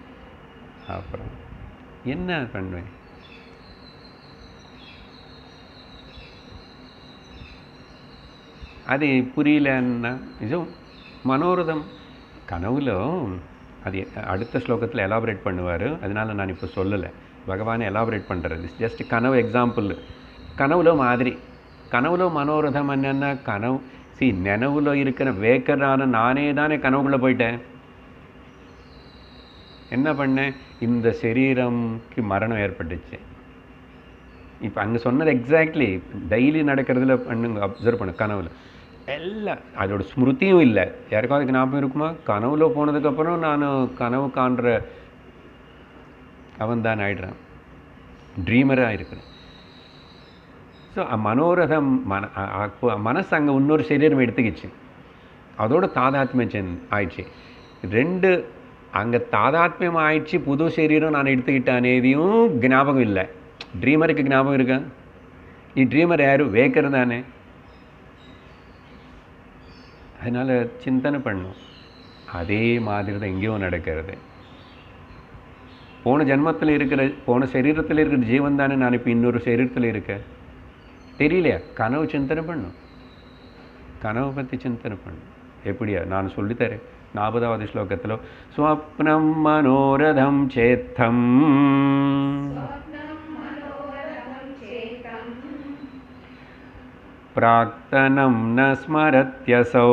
அப்புறம் என்ன பண்ணுவேன்? அது புரியலன்னா நிஜம் மனோரதம். கனவுல அது அடுத்த ஸ்லோகத்தில் எலாபரேட் பண்ணுவார், அதனால் நான் இப்போ சொல்லலை. பகவானை எலாபரேட் பண்ணுறது ஜஸ்ட் கனவு எக்ஸாம்பிள். கனவுல மாதிரி, கனவுல மனோரதம் என்னென்னா, கனவு நினைவுல இருக்கிற வேக்கரான நானே தானே கனவுக்குள்ளே போயிட்டேன். என்ன பண்ணேன்? இந்த சரீரம்க்கு மரணம் ஏற்பட்டுச்சு. இப்போ அங்கே சொன்னது எக்ஸாக்ட்லி டெய்லி நடக்கிறதுல பண்ணுங்க, அப்சர்வ் பண்ணு. கனவுல எல்லாம் அதோட ஸ்மிருதியும் இல்லை. யாருக்காவது ஞாபகம் இருக்குமா? கனவுல போனதுக்கப்புறம் நான் கனவு காண்ற அவன் தான் ஆயிடுறான், ட்ரீமராக இருக்கிறேன். ஸோ மனோரதம் மனசு அங்கே இன்னொரு சரீரம் எடுத்துக்கிச்சு, அதோட தாதாத்மியம் ஆயிடுச்சு. 2 அங்கே தாதாத்மியம் ஆயிடுச்சு, புது சரீரம் நான் எடுத்துக்கிட்டானேதையும் ஞாபகம் இல்லை. ட்ரீமருக்கு ஞாபகம் இருக்கா? நீ ட்ரீமர் யாரு? வேக்கர் தானே. அதனால் சிந்தனை பண்ணும். அதே மாதிரி தான் எங்கேயும் நடக்கிறது. போன ஜென்மத்தில் இருக்கிற, போன சரீரத்தில் இருக்கிற ஜீவன் தானே நான் இப்போ இன்னொரு சரீரத்தில் இருக்கேன். தெரியலையா? கனவு சிந்தனை பண்ணும், கனவை பற்றி சிந்தனை பண்ணும். எப்படியா? நான் சொல்லித்தரேன். 40வது ஸ்லோகத்தில் ஸ்வப்னம் மனோரதம் சேத்தம் प्राक्तनं न स्मरत्यसौ,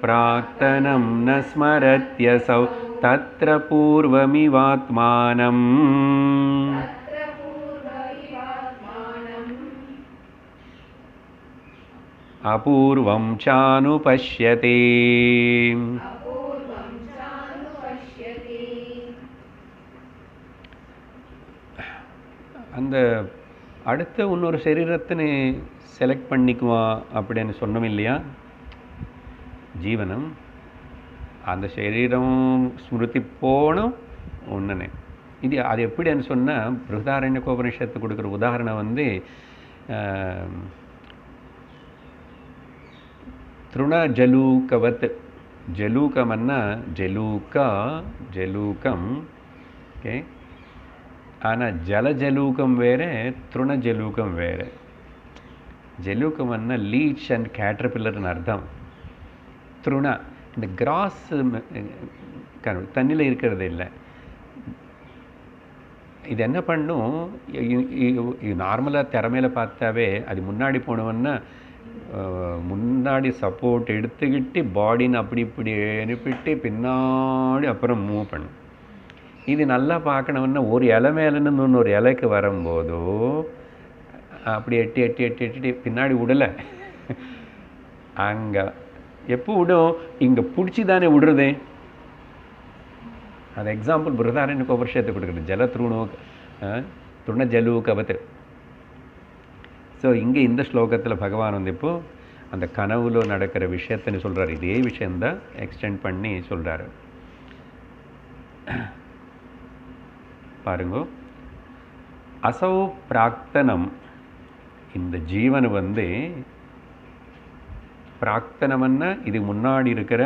प्राक्तनं न स्मरत्यसौ, तत्र पूर्वमिवात्मानम् अपूर्वं चानुपश्यते. அந்த அடுத்த இன்னொரு சரீரத்தினை செலக்ட் பண்ணிக்குவான் அப்படின்னு சொன்னோம் இல்லையா? ஜீவனம் அந்த சரீரம் ஸ்மிருதி போனோம் ஒன்றுனே. இது அது எப்படின்னு சொன்னால், பிருஹதாரண்யகோபனிஷத்து கொடுக்குற உதாரணம் வந்து திருண ஜலூக்கவத். ஜலூக்கம்னா ஜலூக்கம், ஓகே. ஆனால் ஜலஜலூக்கம் வேறு, திருணஜலூக்கம் வேறு. ஜலூக்கம்னா லீச் அண்ட் கேட்டர்பில்லர்னு அர்த்தம். திருணா இந்த கிராஸ் தண்ணியில் இருக்கிறது இல்லை. இது என்ன பண்ணும், நார்மலாக திறமையில் பார்த்தாவே அது முன்னாடி போனவன்னா முன்னாடி சப்போர்ட் எடுத்துக்கிட்டு பாடின்னு அப்படி இப்படி அனுப்பிட்டு பின்னாடி அப்புறம் மூவ் பண்ணும். இது நல்லா பார்க்கணுன்னா ஒரு இலை மேலேருந்து இன்னொரு இலைக்கு வரும்போதோ அப்படி எட்டி எட்டி எட்டி எட்டி பின்னாடி விடலை. அங்கே எப்போ விடும், இங்கே பிடிச்சி தானே விடுறதே. அது எக்ஸாம்பிள் பிருதாரண்யக உபனிஷத்து கொடுக்குறது, ஜல துருண ஜலு கவத்து. ஸோ இங்கே இந்த ஸ்லோகத்தில் பகவான் வந்து இப்போது அந்த கனவுல நடக்கிற விஷயத்துன்னு சொல்கிறார். இதே விஷயந்தான் எக்ஸ்டெண்ட் பண்ணி சொல்கிறாரு. பாருங்க, அசௌ பிராக்தனம், இந்த ஜீவன் வந்து பிராக்தனம்னா இது முன்னாடி இருக்கிற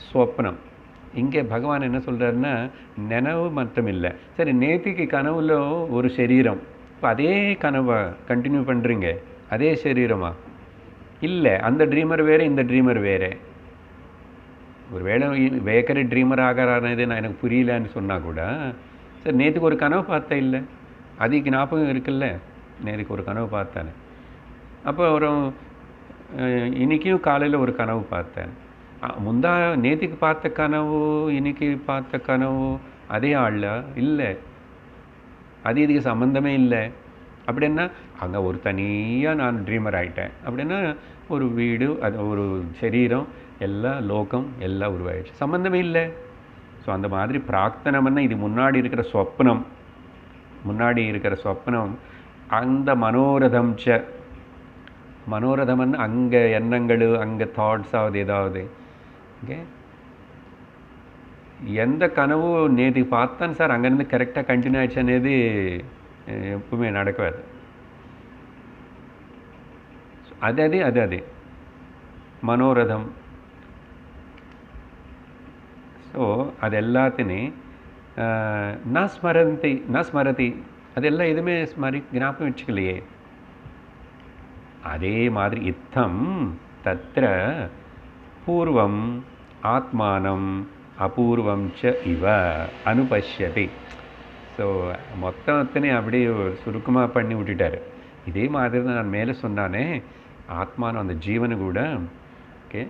ஸ்வப்னம். இங்கே பகவான் என்ன சொல்கிறாருன்னா நினைவு மட்டும் இல்லை. சரி, நேத்திக்கு கனவுல ஒரு சரீரம், இப்போ அதே கனவை கண்டினியூ பண்ணுறீங்க, அதே சரீரமா? இல்லை, அந்த ட்ரீமர் வேறு, இந்த ட்ரீமர் வேறு. ஒரு வேளை வேக்கரி ட்ரீமர் ஆகிறானது நான் எனக்கு புரியலன்னு சொன்னால் கூட, சரி நேற்றுக்கு ஒரு கனவு பார்த்தேன், இல்லை அதுக்கு ஞாபகம் இருக்குல்ல, நேற்றுக்கு ஒரு கனவு பார்த்தானே. அப்போ ஒரு இன்றைக்கும் காலையில் ஒரு கனவு பார்த்தேன். நேற்றுக்கு பார்த்த கனவு இன்னைக்கு பார்த்த கனவு அதே ஆள்ல இல்லை, அது இதுக்கு சம்மந்தமே இல்லை. அப்படின்னா அங்கே ஒரு தனியாக நான் ட்ரீமர் ஆகிட்டேன். அப்படின்னா ஒரு வீடு, அது ஒரு சரீரம், எல்லா லோகம் எல்லாம் உருவாயிடுச்சு, சம்மந்தமே இல்லை. ஸோ அந்த மாதிரி பிரார்த்தனம்னா இது முன்னாடி இருக்கிற சொப்னம், முன்னாடி இருக்கிற சொப்னம். அந்த மனோரதம் ச, மனோரதம்னு அங்கே எண்ணங்கள், அங்கே தாட்ஸ் ஆகுது ஏதாவது. ஓகே, எந்த கனவு நேற்று பார்த்தான் சார் அங்கேருந்து கரெக்டாக கண்டினியூ ஆயிடுச்சு అనేది எப்பவுமே நடக்காது. அது மனோரதம். ஸோ அது எல்லாத்தையும் ந ஸ்மரதி, அதெல்லாம் எதுவுமே ஞாபகம் வச்சுக்கலையே. அதே மாதிரி இத்தம் தத்ர பூர்வம் ஆத்மானம் அபூர்வம் ச இவ அனுபஷ்யதி. ஸோ மொத்தத்தினே அப்படியே சுருக்கமாக பண்ணி விட்டுட்டார். இதே மாதிரி தான் நான் மேலே சொன்னானே, ஆத்மானம் அந்த ஜீவனு கூட. ஓகே,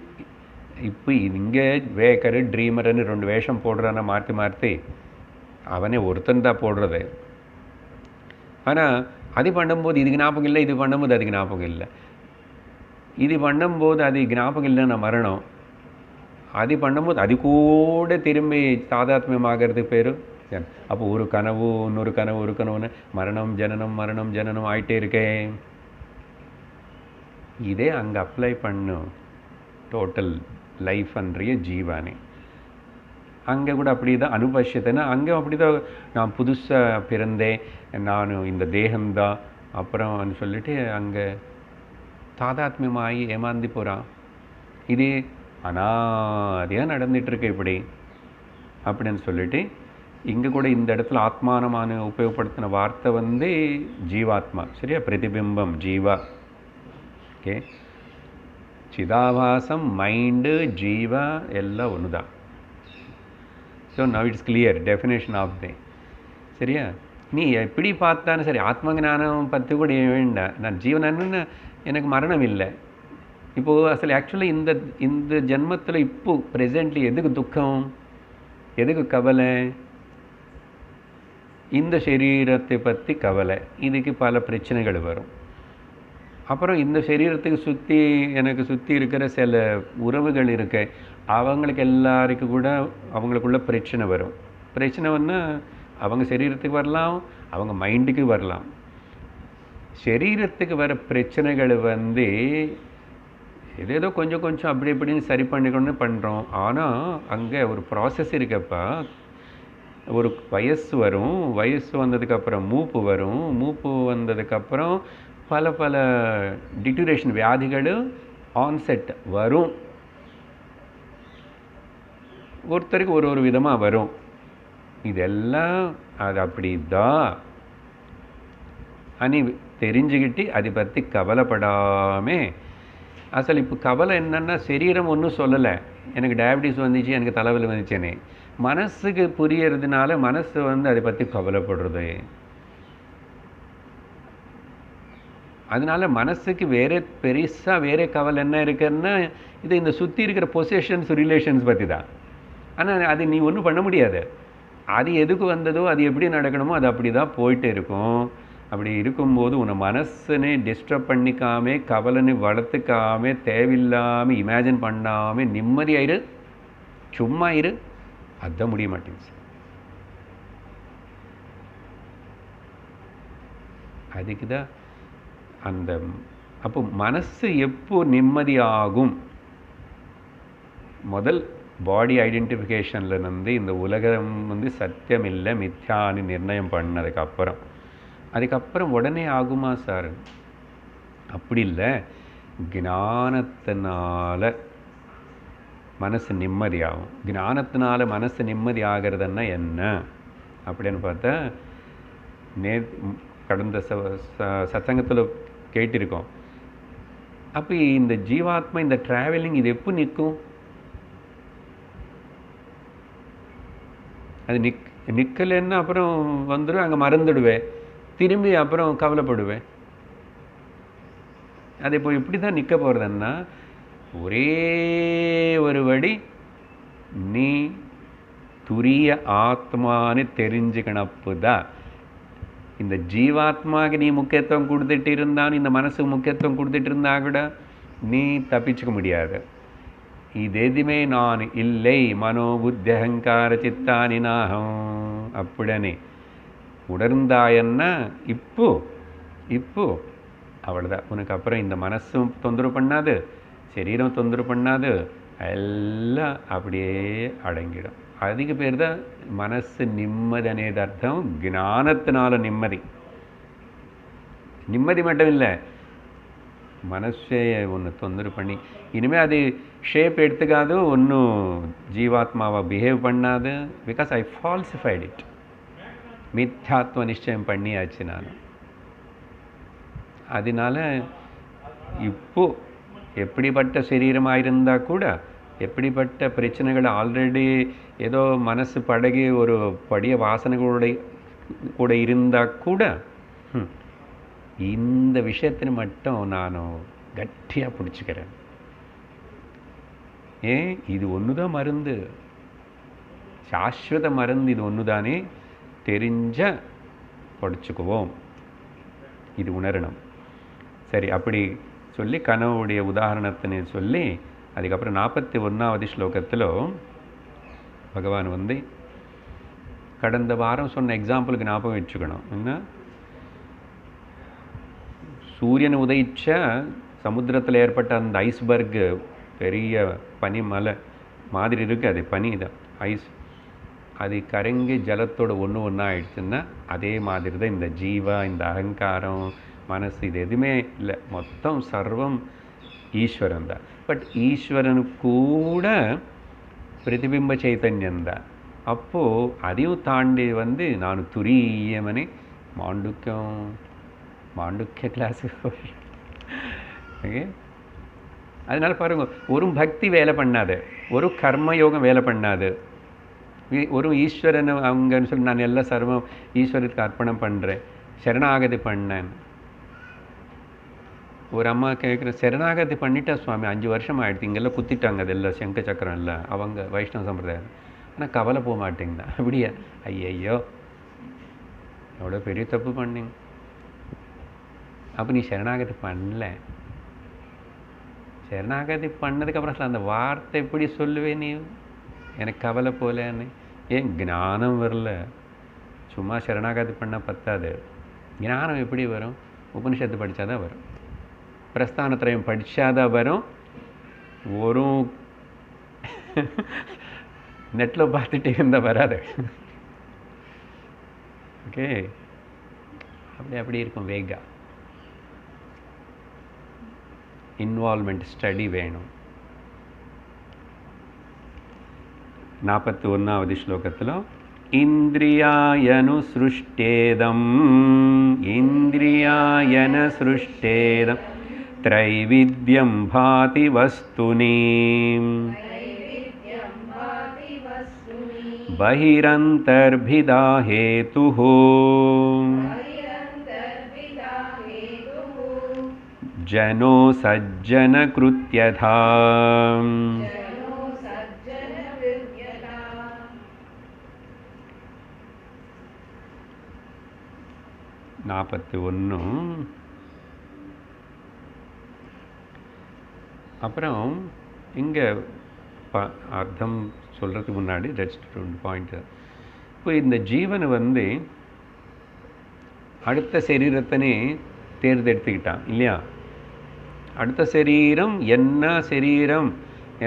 இப்போ இங்கே வேக்கரு ட்ரீமருன்னு 2 வேஷம் போடுறான்னா மாற்றி அவனே ஒருத்தன் தான் போடுறது. ஆனால் அது பண்ணும்போது இதுக்கு ஞாபகம் இல்லை, இது பண்ணும்போது அதுக்கு ஞாபகம் இல்லை. இது பண்ணும்போது அது ஞாபகம் இல்லைன்னா மரணம், அது பண்ணும்போது அது கூட திரும்பி தாதாத்மியமாகிறது பேர். அப்போ ஒரு கனவு இன்னொரு கனவு, ஒரு கனவுன்னு மரணம் ஜனனம் மரணம் ஜனனம் ஆகிட்டே இருக்கேன். இதே அங்கே அப்ளை பண்ணும் டோட்டல் லைஃப் அன்றைய ஜீவானே. அங்கே கூட அப்படி தான் அனுபவிச்சதுன்னா, அங்கே அப்படி தான் நான் புதுசாக பிறந்தேன், நான் இந்த தேகம்தான் அப்புறம் சொல்லிட்டு அங்கே தாதாத்மியமாகி ஏமாந்து போகிறான். இது அனாதியாக நடந்துகிட்ருக்கு இப்படி அப்படின்னு சொல்லிட்டு, இங்கே கூட இந்த இடத்துல ஆத்மானமான உபயோகப்படுத்தின வார்த்தை வந்து ஜீவாத்மா, சரியா? பிரதிபிம்பம் ஜீவா. ஓகே, சிதாபாசம் மைண்டு ஜீவா எல்லாம் ஒன்று தான். So now it's clear definition of the, சரியா? நீ எப்படி பார்த்தாலும் சரி, ஆத்ம ஞானம் பற்றி கூட வேண்டாம், நான் ஜீவனன்னு எனக்கு மரணம் இல்லை. இப்போது அசல் ஆக்சுவலி இந்த ஜென்மத்தில் இப்போது ப்ரெசென்ட்லி எதுக்கு துக்கம், எதுக்கு கவலை? இந்த சரீரத்தை பற்றி கவலை, இதுக்கு பல பிரச்சனைகள் வரும். அப்புறம் இந்த சரீரத்துக்கு எனக்கு சுற்றி இருக்கிற சில உறவுகள் இருக்கு, அவங்களுக்கு எல்லாருக்கும் கூட அவங்களுக்குள்ள பிரச்சனை வரும். பிரச்சனை வந்தால் அவங்க சரீரத்துக்கு வரலாம், அவங்க மைண்டுக்கு வரலாம். சரீரத்துக்கு வர பிரச்சனைகள் வந்து ஏதேதோ கொஞ்சம் கொஞ்சம் அப்படி இப்படின்னு சரி பண்ணிக்கணும்னு பண்ணுறோம். ஆனால் அங்கே ஒரு ப்ராசஸ் இருக்கப்பா. ஒரு வயசு வரும், வயசு வந்ததுக்கப்புறம் மூப்பு வரும், மூப்பு வந்ததுக்கப்புறம் பல பல டிட்டூரேஷன் வியாதிகள் ஆன்செட் வரும். ஒருத்தருக்கு ஒரு விதமாக வரும். இதெல்லாம் அது அப்படி தான் அனி தெரிஞ்சுக்கிட்டு அதை பற்றி கவலைப்படாமல், அசல் இப்போ கவலை என்னென்னா சரீரம் ஒன்றும் சொல்லலை, எனக்கு டயபிட்டிஸ் வந்துச்சு, எனக்கு தலைவலி வந்துச்சேனே. மனசுக்கு புரியறதுனால மனசு வந்து அதை பற்றி கவலைப்படுறது. அதனால மனசுக்கு வேற பெருசாக வேற கவலை என்ன இருக்குன்னா இது இந்த சுற்றி இருக்கிற பொசிஷன்ஸ் ரிலேஷன்ஸ் பற்றி தான். ஆனால் அது நீ ஒன்றும் பண்ண முடியாது. அது எதுக்கு வந்ததோ அது எப்படி நடக்கணுமோ அது அப்படி தான் போயிட்டு இருக்கும். அப்படி இருக்கும்போது உன்னை மனசுனே டிஸ்டர்ப் பண்ணிக்காம கவலைன்னு வளர்த்துக்காம தேவையில்லாமல் இமேஜின் பண்ணாமல் நிம்மதியாயிரு, சும்மா இரு. அதுதான் முடிய மாட்டேங்குது. அதுக்கு தான் அந்த அப்போ மனசு எப்போ நிம்மதியாகும்? முதல் பாடி ஐடென்டிஃபிகேஷன்லேருந்து இந்த உலகம் வந்து சத்தியம் இல்லை மித்யான்னு நிர்ணயம் அதுக்கப்புறம் உடனே ஆகுமா சார்? அப்படி இல்லை. ஞானத்தினால மனசு நிம்மதியாகும். ஞானத்தினால மனசு நிம்மதி ஆகிறதுன்னா என்ன அப்படின்னு பார்த்தா கடந்த சத்சங்கத்தில் கேட்டிருக்கோம். அப்போ இந்த ஜீவாத்மா இந்த ட்ராவலிங் இது எப்போ நிற்கும்? அது நிற்கலைன்னா அப்புறம் வந்துடும், அங்கே மறந்துடுவேன், திரும்பி அப்புறம் கவலைப்படுவேன். அது இப்போ இப்படி தான் நிற்க போகிறதுன்னா ஒரே ஒரு வழி, நீ துரிய ஆத்மான்னு தெரிஞ்சுக்கணப்பு தான். இந்த ஜீவாத்மாவுக்கு நீ முக்கியத்துவம் கொடுத்துட்டு இருந்தான், இந்த மனசுக்கு முக்கியத்துவம் கொடுத்துட்டு இருந்தா கூட நீ தப்பிச்சுக்க முடியாது. இது எதுவுமே நான் இல்லை, மனோபுத்தி அகங்கார சித்தானி நாகம் அப்படின்னே உணர்ந்தாயன்னா இப்போ அவ்வளோதான். உனக்கு அப்புறம் இந்த மனசும் தொந்தரவு பண்ணாது, சரீரம் தொந்தரவு பண்ணாது, எல்லாம் அப்படியே அடங்கிடும். அதுக்கு பேர் தான் மனசு நிம்மதி అనేది அர்த்தம். ஞானத்தினால நிம்மதி மட்டும் இல்லை, மனசே ஒன்று தொந்தரவு பண்ணி இனிமேல் அது ஷேப் எடுத்துக்காது, ஒன்றும் ஜீவாத்மாவை பிஹேவ் பண்ணாது. Because I ஃபால்சிஃபைட் it. மித்யாத்வ நிச்சயம் பண்ணியாச்சு நான். அதனால இப்போ எப்படிப்பட்ட சரீரமாக இருந்தால் கூட, எப்படிப்பட்ட பிரச்சனைகள் ஆல்ரெடி ஏதோ மனசு படகி ஒரு படிய வாசனைகளோட கூட இருந்தால் கூட இந்த விஷயത്തിന് மட்டும் நான் கட்டியாக பிடிச்சிக்கிறேன். ஏன்? இது ஒன்று தான் மருந்து, சாஸ்வத மருந்து இது ஒன்று தானே, தெரிஞ்ச படிச்சுக்குவோம். இது உணரணும். சரி, அப்படி சொல்லி கனவுடைய உதாரணத்தினை சொல்லி அதுக்கப்புறம் 41வது ஸ்லோகத்தில் பகவான் வந்து கடந்த வாரம் சொன்ன எக்ஸாம்பிளுக்கு ஞாபகம் வச்சுக்கணும். என்ன, சூரியன் உதயிச்ச சமுத்திரத்தில் ஏற்பட்ட அந்த ஐஸ்பர்க், பெரிய பனி மலை மாதிரி இருக்குது, அது பனி தான் ஐஸ், அது கரங்கி ஜலத்தோட ஒன்றா ஆயிடுச்சுன்னா அதே மாதிரி தான் இந்த ஜீவா, இந்த அகங்காரம், மனசு, இது எதுவுமே இல்லை, மொத்தம் சர்வம் ஈஸ்வரன் தான். பட் ஈஸ்வரனு கூட பிரதிபிம்ப சைத்தன்யம் தான். அப்போது அதையும் தாண்டி வந்து நான் துரியமனே மாண்டுக்கிய கிளாஸுக்கு ஓகே. அதனால பாருங்க, ஒரு பக்தி வேலை பண்ணாது, ஒரு கர்மயோகம் வேலை பண்ணாது, ஒரு ஈஸ்வரனை அவங்கன்னு சொல்லி நான் எல்லாம் சர்வம் ஈஸ்வரத்துக்கு அர்ப்பணம் பண்ணுறேன், சரணாகதி பண்ணேன். ஒரு அம்மா கேட்குற, சரணாகதி பண்ணிட்டா சுவாமி 5 வருஷம் ஆகிடுது, இங்கெல்லாம் குத்திட்டாங்க, அதெல்லாம் சங்க சக்கரம் இல்லை, அவங்க வைஷ்ணவ சம்பிரதாயம், ஆனால் கவலை போக மாட்டேங்குதா? அப்படியா? ஐயையோ, எவ்வளோ பெரிய தப்பு பண்ணிங்க. அப்போ நீ சரணாகதி பண்ணல, சரணாகதி பண்ணதுக்கப்புறம் அந்த வார்த்தை எப்படி சொல்லுவேன்? நீ எனக்கு கவலை போலன்னு. ஏன் ஞானம் வரல? சும்மா சரணாகதி பண்ணால் பத்தாது, ஞானம் எப்படி வரும்? உபனிஷத்து படித்தாதான் வரும், பிரஸ்தானத்திரயம் படித்தாதான் வரும். ஒரு நெட்டில் பார்த்துட்டே இருந்தால் வராது. ஓகே, அப்படி இருக்கும். வேகா இன்வால்மெண்ட் ஸ்டடி வேணும். 41வது ஸ்லோகத்தில் இந்திரியாயனு சிருஷ்டேதம் த்ரைவித்யம் பாதி வஸ்துனி बहिरन्तर्भिदा हेतुः जनो सज्जनकृत्यथा 41. அப்புறம் இங்கே அர்த்தம் சொல்கிறதுக்கு முன்னாடி ஜஸ்ட் 2 பாயிண்ட். இப்போ இந்த ஜீவனை வந்து அடுத்த சரீரத்தனே தேர்ந்தெடுத்துக்கிட்டான் இல்லையா? அடுத்த சரீரம் என்ன சரீரம்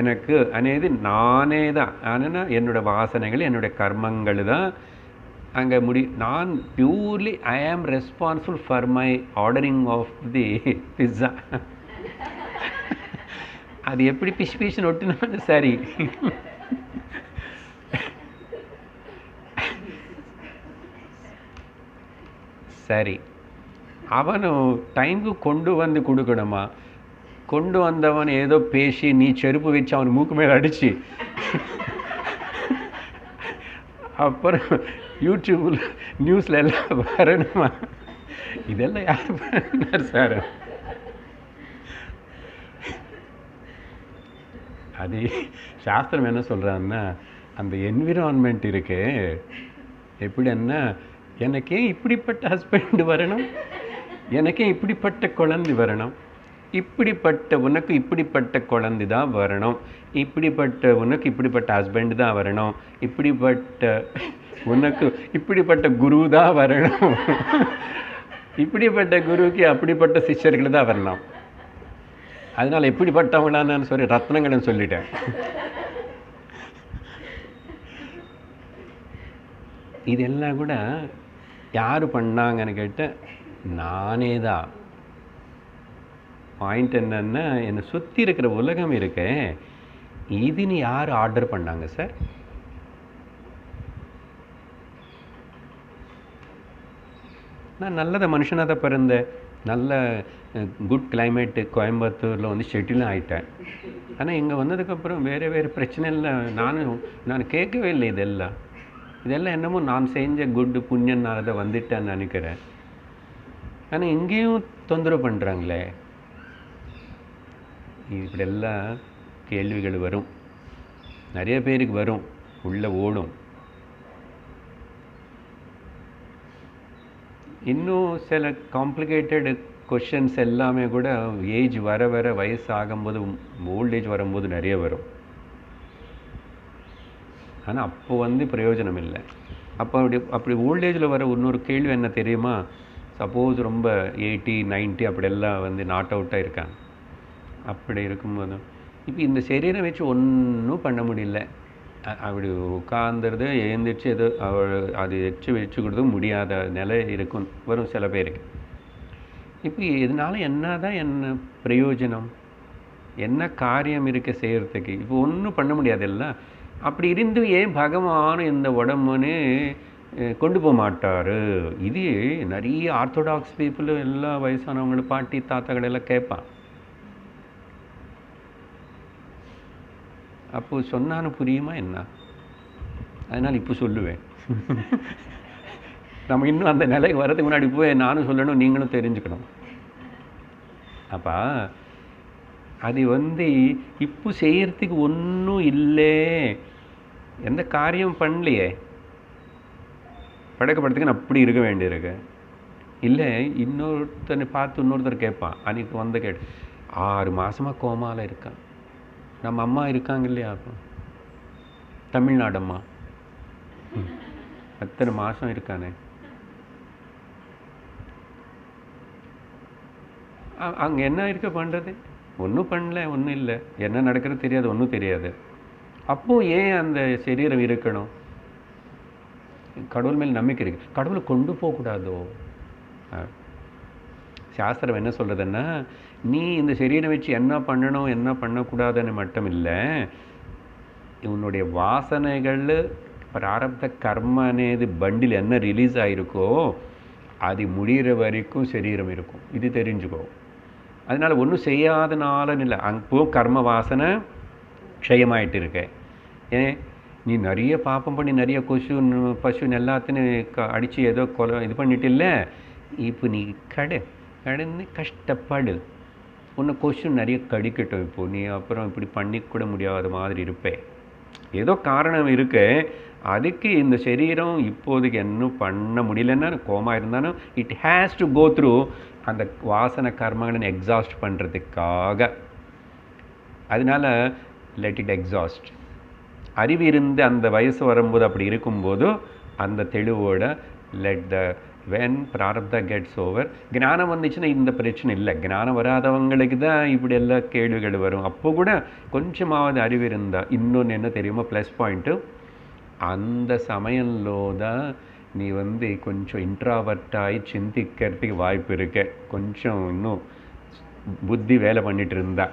எனக்கு అనేది நானே தான். ஆனால் என்னோடய வாசனைகள் என்னுடைய கர்மங்கள் தான் அங்கே நான் purely I am responsible for my ordering of the pizza. அது எப்படி பிஷ் பிஷ்னு ஒட்டினாலும் சரி. சரி, அவனும் டைமுக்கு கொண்டு வந்து கொடுக்கணுமா? கொண்டு வந்தவன் ஏதோ பேசி நீ செருப்பு வச்சு அவன் மூக்கு மேலே அடிச்சு அப்புறம் யூடியூப்பில் நியூஸில் எல்லாம் வரணுமா? இதெல்லாம் யார் பண்ணார் சார்? அது சாஸ்திரம் என்ன சொல்கிறான்னா, அந்த என்விரான்மெண்ட் இருக்கு எப்படின்னா, எனக்கே இப்படிப்பட்ட ஹஸ்பண்ட் வரணும், எனக்கே இப்படிப்பட்ட குழந்தை வரணும், இப்படிப்பட்ட உனக்கு இப்படிப்பட்ட குழந்தை தான் வரணும், இப்படிப்பட்ட உனக்கு இப்படிப்பட்ட ஹஸ்பண்ட் தான் வரணும், இப்படிப்பட்ட உனக்கு இப்படிப்பட்ட குரு தான் வரணும், இப்படிப்பட்ட குருவுக்கு அப்படிப்பட்ட சிஷ்யர்கள் தான் வரணும். அதனால் எப்படிப்பட்டவங்களான்னு நான் சொல்லி ரத்னங்கள்னு சொல்லிட்டேன். இதெல்லாம் கூட யார் பண்ணாங்கன்னு கேட்டால் நானே தான். பாயிண்ட் என்னன்னா, என்னை சுற்றி இருக்கிற உலகம் இருக்கு, இதுன்னு யார் ஆர்டர் பண்ணாங்க சார்? நான் நல்லத மனுஷனாக தான் பிறந்தேன், நல்ல குட் கிளைமேட்டு கோயம்புத்தூரில் வந்து ஷெட்டிலும் ஆகிட்டேன். ஆனால் இங்கே வந்ததுக்கப்புறம் வேறு பிரச்சனை இல்லை. நான் கேட்கவே இல்லை இதெல்லாம் என்னமோ நான் செஞ்ச குட்டு புண்ணியனால தான் வந்துட்டேன்னு நினைக்கிறேன். ஆனால் இங்கேயும் தொந்தரவு பண்ணுறாங்களே. இப்படியெல்லாம் கேள்விகள் வரும், நிறைய பேருக்கு வரும், உள்ளே ஓடும். இன்னும் சில காம்ப்ளிகேட்டட் கொஷின்ஸ் எல்லாமே கூட ஏஜ் வர வயசு ஆகும்போது, ஓல்டேஜ் வரும்போது நிறைய வரும். ஆனால் அப்போ வந்து பிரயோஜனம் இல்லை. அப்போ அப்படி ஓல்டேஜில் வர இன்னொரு கேள்வி என்ன தெரியுமா? சப்போஸ் ரொம்ப 80, 90 அப்படியெல்லாம் வந்து நாட் அவுட்டாக இருக்காங்க. அப்படி இருக்கும்போது இப்போ இந்த சரீரம் வச்சு ஒன்றும் பண்ண முடியல. அப்படி உட்காந்துறது எழுந்திரிச்சு ஏதோ அது வச்சுக்கிறது முடியாத நிலை இருக்கும் வரும் சில பேருக்கு. இப்போ இதனால என்ன பிரயோஜனம், என்ன காரியம் இருக்க செய்கிறதுக்கு? இப்போ ஒன்றும் பண்ண முடியாதுல்ல. அப்படி இருந்து ஏன் பகவான் இந்த உடம்புன்னு கொண்டு போக மாட்டார்? இது நிறைய ஆர்த்தோடாக்ஸ் பீப்புளும் எல்லா வயசானவங்களும் பாட்டி தாத்தாக்கள் எல்லாம் கேட்பான். அப்போது சொன்னாலும் புரியுமா என்ன? அதனால் இப்போ சொல்லுவேன். நம்ம இன்னும் அந்த நிலைக்கு வர்றதுக்கு முன்னாடி போய் நானும் சொல்லணும், நீங்களும் தெரிஞ்சுக்கணும். அப்போ அது வந்து இப்போ செய்யறதுக்கு ஒன்றும் இல்லை, எந்த காரியம் பண்ணலையே, பழக்கப்படுத்துக்கு அப்படி இருக்க வேண்டியிருக்கு. இல்லை இன்னொருத்தனை பார்த்து இன்னொருத்தர் கேட்பான். அன்றைக்கி வந்து 6 மாதமாக கோமாவில் இருக்கான். நம்ம அம்மா இருக்காங்க இல்லையா, அப்போ தமிழ்நாடு அம்மா எத்தனை மாதம் இருக்கானே. அங்கே என்ன இருக்க பண்ணுறது? ஒன்றும் பண்ணல, ஒன்றும் இல்லை, என்ன நடக்கிறது தெரியாது, ஒன்றும் தெரியாது. அப்போது ஏன் அந்த சரீரம் இருக்கணும்? கடவுள் மேல் நம்பிக்கை இருக்கு, கடவுளை கொண்டு போகக்கூடாதோ? சாஸ்திரம் என்ன சொல்கிறதுன்னா, நீ இந்த சரீரம் வச்சு என்ன பண்ணணும் என்ன பண்ணக்கூடாதுன்னு மட்டும் இல்லை, உன்னுடைய வாசனைகள் பிராரப்த கர்ம అనేది பண்டில் என்ன ரிலீஸ் ஆகிருக்கோ அது முடிகிற வரைக்கும் சரீரம் இருக்கும். இது தெரிஞ்சுக்கோ. அதனால் ஒன்றும் செய்யாதனால இல்லை, அங்கே கர்ம வாசனை க்ஷயமாயிட்டு இருக்கேன். ஏன் நீ நிறைய பாப்பம் பண்ணி நிறைய பசுன்னு எல்லாத்தையும் அடித்து ஏதோ கொலை இது பண்ணிட்டில்ல, இப்போ நீ கடந்து கஷ்டப்படு, உன்னை கொசு நிறைய கடிக்கட்டும். இப்போ நீ அப்புறம் இப்படி பண்ணிக்கூட முடியாத மாதிரி இருப்பே. ஏதோ காரணம் இருக்கு, அதுக்கு இந்த சரீரம் இப்போதைக்கு இன்னும் பண்ண முடியலன்னா கோமா இருந்தாலும் it has to go through அந்த வாசனை கர்மங்களை எக்ஸாஸ்ட் பண்ணுறதுக்காக. அதனால லெட் இட் எக்ஸாஸ்ட். அறிவு இருந்து அந்த வயசு வரும்போது அப்படி இருக்கும்போது அந்த தெளிவோட லெட் த வென் பிராரப்தா கெட்ஸ் ஓவர். ஞானம் வந்துச்சுன்னா இந்த பிரச்சனை இல்லை. ஞானம் வராதவங்களுக்கு தான் இப்படி எல்லாம் கேள்விகள் வரும். அப்போ கூட கொஞ்சமாவது அறிவு இருந்தால். இன்னொன்று என்ன தெரியுமா ப்ளஸ் பாயிண்ட்டு, அந்த சமயம்லோ தான் நீ கொஞ்சம் இன்ட்ராவர்ட்டாகி சிந்திக்கிறதுக்கு வாய்ப்பு இருக்கு. கொஞ்சம் இன்னும் புத்தி வேலை பண்ணிட்டு இருந்தா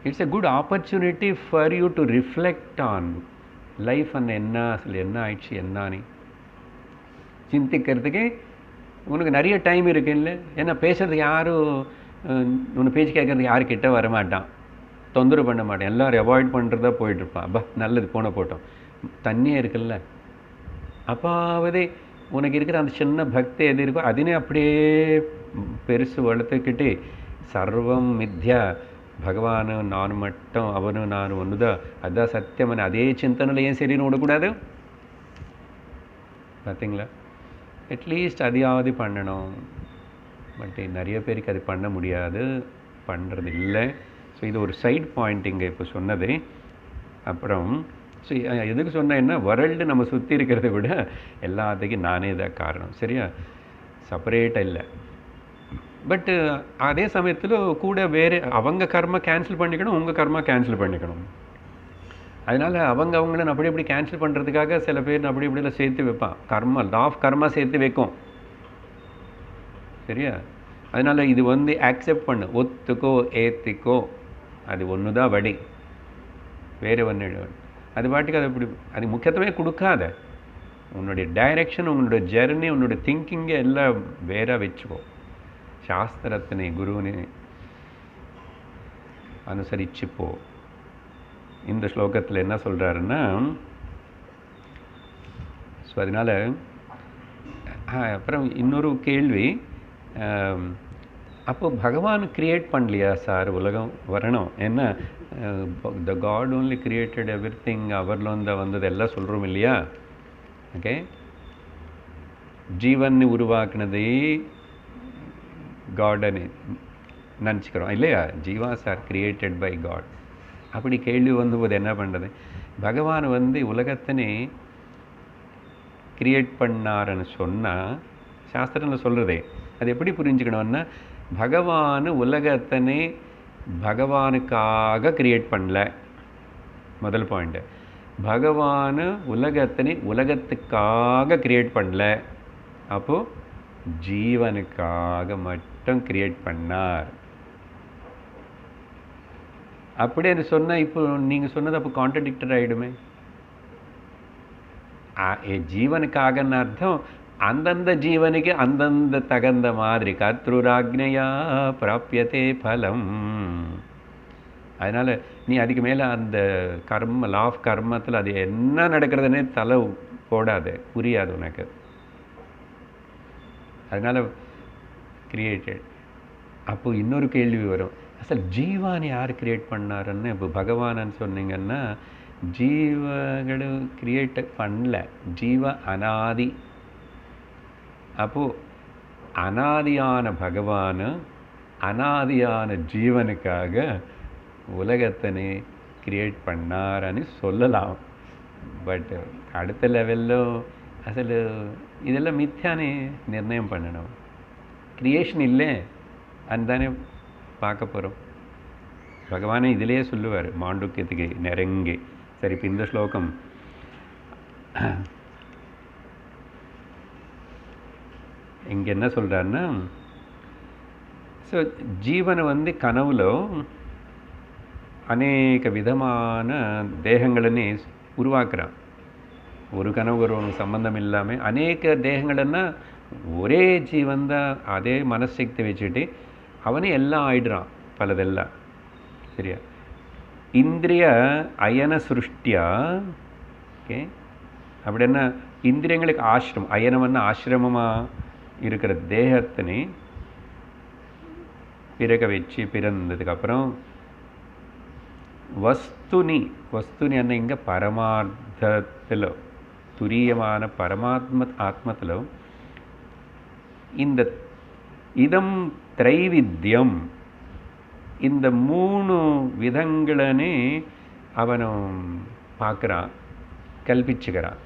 it's a good opportunity for you to reflect on life. அந்த என்ன அசல் என்ன ஆயிடுச்சு என்னான்னு சிந்திக்கிறதுக்கு உனக்கு நிறைய டைம் இருக்கு இல்லை. ஏன்னா பேசுறதுக்கு யாரும் உன்னை பேச்சு கேட்கறதுக்கு யாருக்கிட்ட வரமாட்டான், தொந்தரவு பண்ண மாட்டேன், எல்லோரும் அவாய்ட் பண்ணுறதா போயிட்டுருப்பான். அப்பா நல்லது போன போட்டோம், தண்ணியே இருக்குல்ல. அப்பாவது உனக்கு இருக்கிற அந்த சின்ன பக்தி எது இருக்கோ அதினே அப்படியே பெருசு வளர்த்துக்கிட்டு சர்வம் மித்யா, பகவானு நான் மட்டும், அவனு நான் ஒன்றுதான், அதுதான் சத்தியம்னு அதே சிந்தனையில் ஏன் சரின்னு விடக்கூடாது? பார்த்தீங்களா? அட்லீஸ்ட் அதையாவது பண்ணணும். பட் நிறைய பேருக்கு அது பண்ண முடியாது, பண்ணுறது இல்லை. ஸோ இது ஒரு சைட் பாயிண்ட் இங்கே இப்போ சொன்னது. அப்புறம் ஸோ எதுக்கு சொன்னேன்னா, வேர்ல்டு நம்ம சுற்றி இருக்கிறத விட எல்லாத்துக்கும் நானே தான் காரணம். சரியா? செப்பரேட்டாக இல்லை. பட்டு அதே சமயத்தில் கூட வேறு அவங்க கர்மா கேன்சல் பண்ணிக்கணும், உங்கள் கர்மா கேன்சல் பண்ணிக்கணும். அதனால் அவங்கள அப்படி இப்படி கேன்சல் பண்ணுறதுக்காக சில பேர் அப்படி இப்படிலாம் சேர்த்து வைப்பான். கர்மா, லா ஆஃப் கர்மா சேர்த்து வைக்கும். சரியா? அதனால் இது ஆக்செப்ட் பண்ணு, ஒத்துக்கோ ஏற்றிக்கோ, அது ஒன்று தான் வடி, வேறு ஒன்று. அது பாட்டுக்கு அது இப்படி அது முக்கியத்துவமே கொடுக்காத. உன்னுடைய டைரெக்ஷன், உன்னுடைய ஜெர்னி, உன்னுடைய திங்கிங்கை எல்லாம் வேற வச்சுக்கோ. சாஸ்திரத்தினை குருவினை அனுசரித்து போ. இந்த ஸ்லோகத்தில் என்ன சொல்கிறாருன்னா, ஸோ அதனால் அப்புறம் இன்னொரு கேள்வி, அப்போ பகவான் கிரியேட் பண்ணலையா சார் உலகம் வரணும்? ஏன்னா the God only created everything, அவர்ல வந்தது எல்லாம் சொல்கிறோம் இல்லையா? ஓகே, ஜீவன் உருவாக்குனதே காடன்னு நினச்சிக்கிறோம் இல்லையா? Jivas are created by God. அப்படி கேள்வி வந்தபோது என்ன பண்ணுறது? பகவான் உலகத்தினே கிரியேட் பண்ணாருன்னு சொன்னால் சாஸ்திரத்தில் சொல்கிறதே அது எப்படி புரிஞ்சுக்கணும்னா, பகவான் உலகத்தினே பகவானுக்காக கிரியேட் பண்ணல. முதல் பாயிண்ட்டு, பகவான் உலகத்தினே உலகத்துக்காக கிரியேட் பண்ணல. அப்போது ஜீவனுக்காக மட்டும் கிரியேட் பண்ணார். அப்படின்னு சொன்னால் இப்போ நீங்கள் சொன்னது அப்போ கான்ட்ரடிக்டட் ஆகிடுமே. ஜீவனுக்காகன்னு அர்த்தம் அந்தந்த ஜீவனுக்கு அந்தந்த தகுந்த மாதிரி கர்த்ருராக்ஞயா பிராப்யதே பலம். அதனால் நீ அதுக்கு மேலே அந்த கர்ம, லா ஆஃப் கர்மத்தில் அது என்ன நடக்கிறதுனே தலை போடாது, புரியாது உனக்கு. அதனால் கிரியேட்டட். அப்போது இன்னொரு கேள்வி வரும், அசல் ஜீவான் யார் கிரியேட் பண்ணாருன்னு? இப்போ பகவானன்னு சொன்னீங்கன்னா, ஜீவங்களும் கிரியேட் பண்ணல, ஜீவ அனாதி. அப்போது அனாதியான பகவான் அனாதியான ஜீவனுக்காக உலகத்தினை கிரியேட் பண்ணாரன்னு சொல்லலாம். பட் அடுத்த லெவலில் அசல் இதெல்லாம் மித்யானே நிர்ணயம் பண்ணணும். கிரியேஷன் இல்லை அதுதானே பார்க்க போகிறோம். பகவானே இதிலேயே சொல்லுவார் மாண்டூக்கியத்துக்கு நெருங்கி. சரி, இப்போ இந்த ஸ்லோகம் இங்கே என்ன சொல்கிறாருன்னா, ஸோ ஜீவனை கனவுல அநேக விதமான தேகங்களே உருவாக்குறான். ஒரு கனவு ஒரு சம்பந்தம் இல்லாமல் அநேக தேகங்கள்னா ஒரே ஜீவன் தான், அதே மனசக்தி வச்சுட்டு அவனே எல்லாம் ஆயிடுறான், பலதெல்லாம். சரியா? இந்திரிய அயன சிருஷ்டியா. ஓகே, அப்படின்னா இந்திரியங்களுக்கு ஆசிரமம், அயனம்னா ஆசிரமமாக இருக்கிற தேகத்தினை பிறக்க வச்சு பிறந்ததுக்கப்புறம் வஸ்துனி அన్న இங்கே பரமார்த்தத்தில் துரியமான ஆத்மத்தில் இந்த இதம் திரைவித்யம், இந்த 3 விதங்களனே அவனும் பார்க்குறான், கல்பிச்சுக்கிறான்.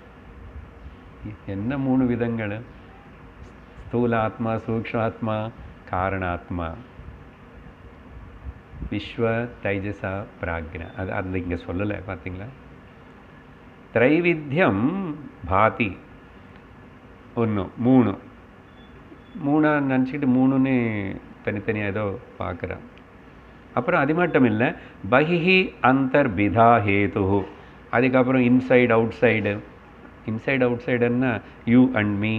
என்ன 3 விதங்கள்? ஸ்தூலாத்மா, சூக்ஷ்மாத்மா, காரணாத்மா, விஸ்வ தைஜசா பிராக்ஞா. அது இங்கே சொல்லலை, பார்த்தீங்களா? திரைவித்யம் பாதி ஒன்று, 3 நினச்சிக்கிட்டு 3ன்னு தனித்தனியாக ஏதோ பார்க்குறான். அப்புறம் அது மட்டும் இல்லை, பஹிஹி அந்தர்பிதா ஹேது, அதுக்கப்புறம் இன்சைடு அவுட் சைடு. இன்சைடு அவுட் சைடுன்னா யூ அண்ட் மீ,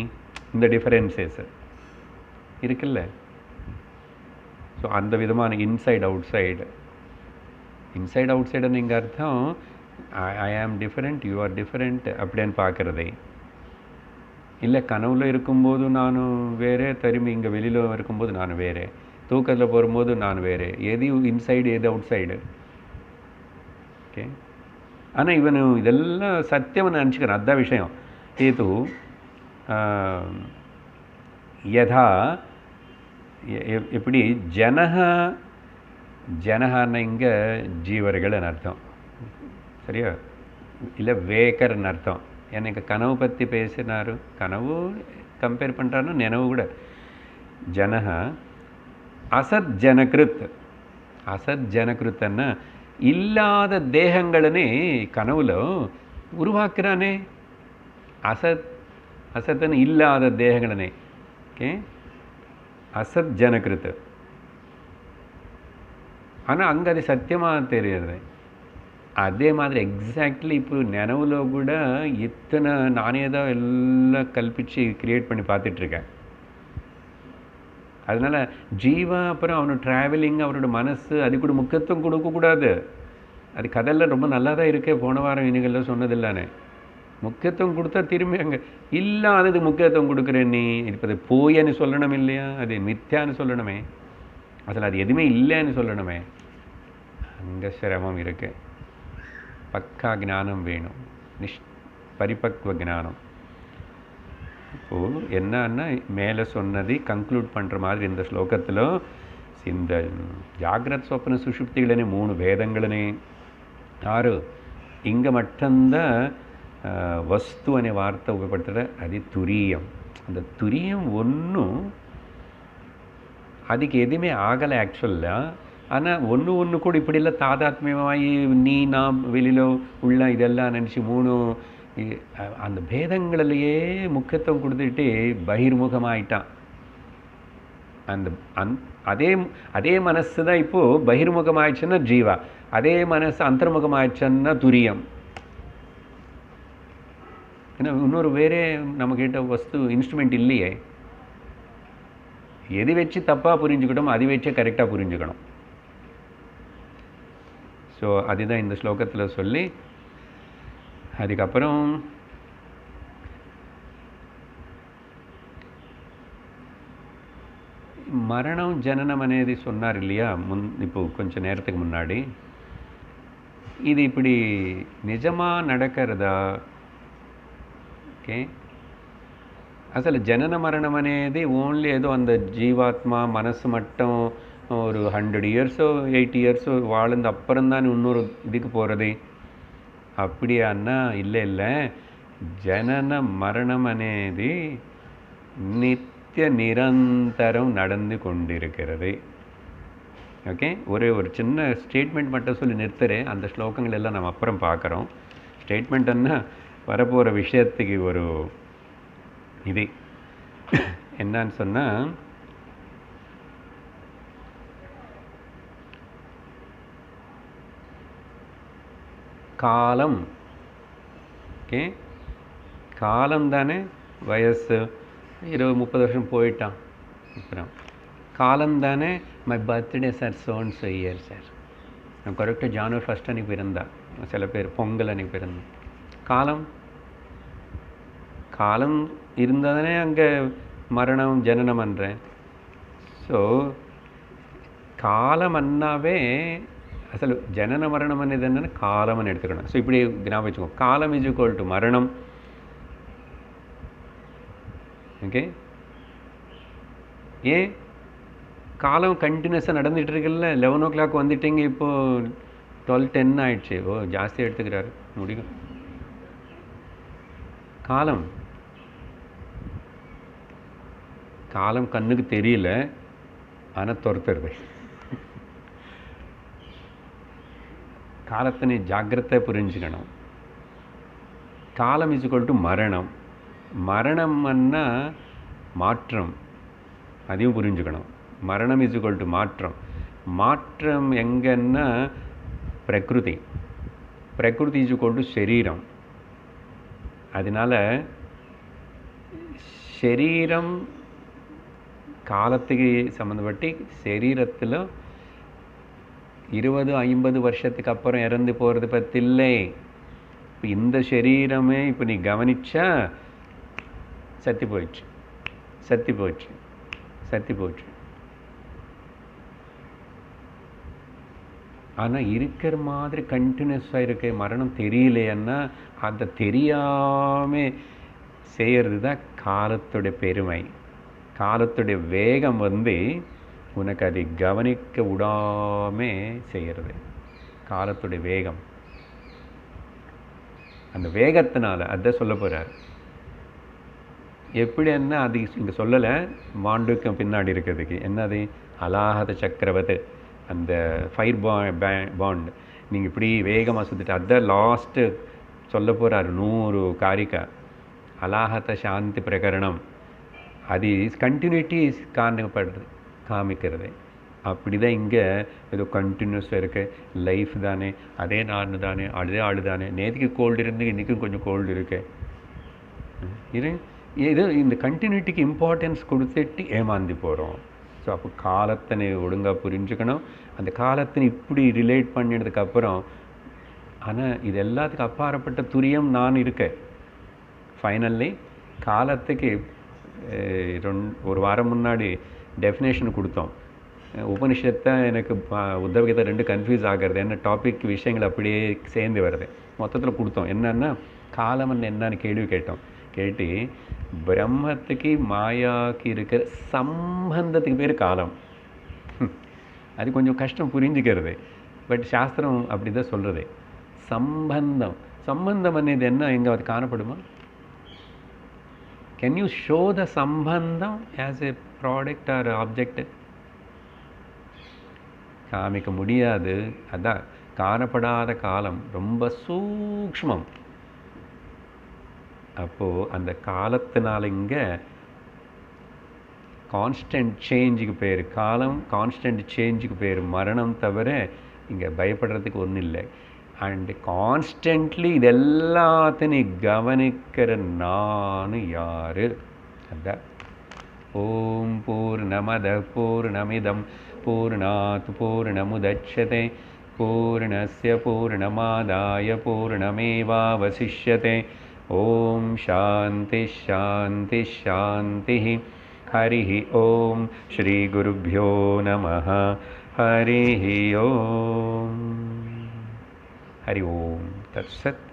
இந்த டிஃபரன்சஸ் இருக்குல்ல. ஸோ அந்த விதமான இன்சைடு அவுட் சைடுன்னு இங்கே அர்த்தம் ஐ ஆம் டிஃபரெண்ட், யூ ஆர் டிஃபரெண்ட் அப்படின்னு பார்க்குறதே இல்லை. கனவுல இருக்கும்போது நானும் வேறு, திரும்பி இங்கே வெளியில் இருக்கும்போது நான் வேறு, தூக்கத்தில் போகும்போது நான் வேறு. எது இன்சைடு எது அவுட் சைடு? ஓகே, ஆனால் இவனு இதெல்லாம் சத்தியம்னு நினச்சிக்கிறான். அதுதான் விஷயம். ஏது யதா எப்படி ஜனஹான்னு இங்கே ஜீவர்கள்னு அர்த்தம், சரியா? இல்லை வேக்கர்னு அர்த்தம். எனக்கு கனவு பற்றி பேசினாரு, கனவு கம்பேர் பண்ணுறாருன்னா நினைவு கூட. ஜனஹ அசத் ஜனகிருத்தன்னா இல்லாத தேகங்களனே கனவுல உருவாக்குறானே. அசத்துன்னு இல்லாத தேகங்களனே. ஓகே, அசத் ஜனகிருத்து. ஆனால் அங்கே அது சத்தியமாக தெரியுது. அதே மாதிரி எக்ஸாக்ட்லி இப்போ நினைவுல கூட இத்தனை நானே தான் எல்லாம் கல்பித்து க்ரியேட் பண்ணி பார்த்துட்ருக்கேன். அதனால் ஜீவா அப்புறம் அவனோட ட்ராவலிங், அவரோட மனசு அது கூட முக்கியத்துவம் கொடுக்கக்கூடாது. அது கதையெல்லாம் ரொம்ப நல்லா தான் இருக்கே, போன வாரம் இனிகள்லாம் சொன்னதில்லானே. முக்கியத்துவம் கொடுத்தா திரும்பி அங்கே இல்லாதது முக்கியத்துவம் கொடுக்குறேன். நீ இப்போ அது போயன்னு சொல்லணும் இல்லையா, அது மித்யான்னு சொல்லணுமே, அதில் அது எதுவுமே இல்லைன்னு சொல்லணுமே. அங்கே சிரமம் இருக்கு. பக்கா ஞானம் வேணும், பரிபக்வ ஞானம். இப்போது என்னன்னா மேலே சொன்னது கன்க்ளூட் பண்ணுற மாதிரி இந்த ஸ்லோகத்தில் இந்த ஜாகிரத் சொப்பன சுஷுப்திகளே 3 வேதங்களே 6 இங்கே மட்டும்தான் வஸ்து அనే வார்த்தை உபயோகப்படுத்துகிற. அது துரியம். அந்த துரியம் ஒன்றும் அதுக்கு எதுவுமே ஆகலை ஆக்சுவலாக. ஆனால் ஒன்று கூட இப்படிலாம் தாதாத்மியமாகி நீ நான் வெளியில் உள்ள இதெல்லாம் நினச்சி 3 அந்த பேதங்களிலேயே முக்கியத்துவம் கொடுத்துட்டு பகிர்முகமாயிட்டான். அதே மனசு தான் இப்போது பகிர்முகமாயிடுச்சுன்னா ஜீவா, அதே மனசு அந்தர்முகமாயிடுச்சுன்னா துரியம். ஏன்னா இன்னொரு வேறே நம்மக்கிட்ட வஸ்து இன்ஸ்ட்ருமெண்ட் இல்லையே. எது வச்சு தப்பாக புரிஞ்சுக்கிட்டோம், அது வச்சே கரெக்டாக புரிஞ்சுக்கணும். ஸோ அதுதான் இந்த ஸ்லோகத்தில் சொல்லி அதுக்கப்புறம் மரணம் ஜனனம் అనేది சொன்னார் இல்லையா இப்போ கொஞ்சம் நேரத்துக்கு முன்னாடி. இது இப்படி நிஜமாக நடக்கிறதா? ఓకే, అసలు జనన మరణం అనేది ఓన్లీ ఏదో அந்த ஜீவாத்மா மனசு மட்டும் ஒரு 100 இயர்ஸோ 80 இயர்ஸோ வாழ்ந்து அப்புறம் தான் இன்னொரு இதுக்கு போகிறது அப்படியான்னா இல்லை. ஜனன மரணம் అనేది நித்திய நிரந்தரம் நடந்து கொண்டிருக்கிறது. ஓகே, ஒரு சின்ன ஸ்டேட்மெண்ட் மட்டும் சொல்லி நிறுத்துறேன். அந்த ஸ்லோகங்கள் எல்லாம் நம்ம அப்புறம் பார்க்குறோம். ஸ்டேட்மெண்ட்டுன்னா வரப்போகிற விஷயத்துக்கு ஒரு இது என்னன்னு சொன்னால், காலம். ஓகே, காலம் தானே. வயசு 20-30 வருஷம் போயிட்டான். அப்புறம் காலம் தானே. மை பர்த்டே சார், சோன் ஸோ இயர் சார். கரெக்டாக ஜனவரி 1 அன்னைக்கு பிறந்தா, சில பேர் பொங்கல் அன்னைக்கு பிறந்தா. காலம் காலம் இருந்தால் தானே அங்கே மரணம் ஜனனம் பண்ணுறேன். ஸோ காலம் அண்ணாவே అసలు జనన మరణం అనేది ఏంటంటే కాలం అని ఎడుతుకున్నాం. సో ఇప్పుడు జ్ఞాపించుకో, కాలం ఈజ్ ఈక్వల్ టు మరణం. ஓகே, ஏன் காலம் கண்டினியூஸாக நடந்துகிட்டு இருக்குல்ல. 11 o'clock வந்துட்டீங்க, இப்போது 12:10 ஆயிடுச்சு. ஓ ஜாஸ்தி எடுத்துக்கிறாரு முடியும். காலம் காலம் கண்ணுக்கு தெரியல, ஆனால் துரத்துறது. காலத்தினை ஜாக்கிரதை புரிஞ்சுக்கணும். காலம் இஸ் ஈக்குவல் டு மரணம். மரணம்னா மாற்றம், அதையும் புரிஞ்சுக்கணும். மரணம் இஸ் ஈக்குவல் டு மாற்றம். மாற்றம் எங்கன்னா பிரகிருதி. பிரகிருதி இஸ் ஈக்குவல் டு சரீரம். அதனால் சரீரம் காலத்துக்கு சம்மந்தப்பட்டு சரீரத்தில் 20-50 வருஷத்துக்கு அப்புறம் இறந்து போகிறது பற்றி இல்லை. இப்போ இந்த சரீரமே இப்போ நீ கவனிச்சா சத்தி போயிடுச்சு, சத்தி போயிடுச்சு, சத்தி போயிடுச்சு. ஆனால் இருக்கிற மாதிரி கண்டினியூஸாக இருக்க மரணம் தெரியலைன்னா அதை தெரியாமல் செய்கிறது தான் காலத்துடைய பெருமை. காலத்துடைய வேகம் உனக்கு அதை கவனிக்க விடாமல் செய்கிறது. காலத்துடைய வேகம், அந்த வேகத்தினால அதை சொல்ல போகிறார். எப்படி என்ன அது இங்கே சொல்லலை, மாண்டுக்கும் பின்னாடி இருக்கிறதுக்கு என்னது அலாஹத சக்கரவர்த்தி அந்த ஃபயர் பாண்ட் நீங்கள் இப்படி வேகமாக சுற்றிட்டு அதை லாஸ்ட்டு சொல்ல போகிறார். 100 காரிக்கா அலாஹத சாந்தி பிரகரணம். அது கண்டினியூட்டி காமிக்கிறது. அப்படி தான் இங்கே ஏதோ கண்டினியூஸாக இருக்க லைஃப் தானே, அதே நான் தானே, அதே ஆள் தானே, நேற்றுக்கு கோல்டு இருந்து இன்றைக்கும் கொஞ்சம் கோல்டு இருக்கு. இது இந்த கண்டினியூட்டிக்கு இம்பார்ட்டன்ஸ் கொடுத்துட்டு ஏமாந்து போகிறோம். ஸோ அப்போ காலத்தினை ஒழுங்காக புரிஞ்சுக்கணும். அந்த காலத்தினை இப்படி ரிலேட் பண்ணினதுக்கப்புறம், ஆனால் இது எல்லாத்துக்கும் அப்பாற்பட்ட துரியம் நான் இருக்கேன். ஃபைனல்லி காலத்துக்கு ஒரு வாரம் முன்னாடி டெஃபினேஷன் கொடுத்தோம். உபனிஷத்தை எனக்கு உத்தவகீதை 2 கன்ஃபியூஸ் ஆகிறது. என்ன டாபிக் விஷயங்கள் அப்படியே சேர்ந்து வருது. மொத்தத்தில் கொடுத்தோம். என்னன்னா காலம் என்னன்னு கேள்வி கேட்டோம். கேட்டு பிரம்மத்துக்கு மாயாவுக்கு இருக்கிற சம்பந்தத்துக்கு பேர் காலம். அது கொஞ்சம் கஷ்டம் புரிஞ்சுக்கிறது. பட் சாஸ்திரம் அப்படி தான் சொல்கிறது. சம்பந்தம் சம்பந்தம் అనేది என்ன எங்கே அது காணப்படுமா? Can you show the sambandham as a product or object? காமிக்க முடியாது. அதான் காணப்படாத காலம் ரொம்ப சூக்ஷ்மம். அப்போது அந்த காலத்தினால இங்கே கான்ஸ்டன்ட் சேஞ்சுக்கு பேர் காலம், கான்ஸ்டன்ட் சேஞ்சுக்கு பேர் மரணம். தவிர இங்கே பயப்படுறதுக்கு ஒன்றும் இல்லை. அண்டு கான்ஸ்டன்ட்லி இது எல்லாத்தையும் கவனிக்கிற நான் யார்? அதான் ஓம் பூர்ணமத பூர்ணமிதம் பூர்ணாத் பூர்ணமுதச்யதே பூர்ணஸ்ய பூர்ணமாதாய பூர்ணமேவாவசிஷ்யதே. ஓம் சாந்தி சாந்தி சாந்தி. ஹரி ஓம். ஸ்ரீ குருப்யோ நமः. ஹரி ஓம். हरि ओम तत्सत्.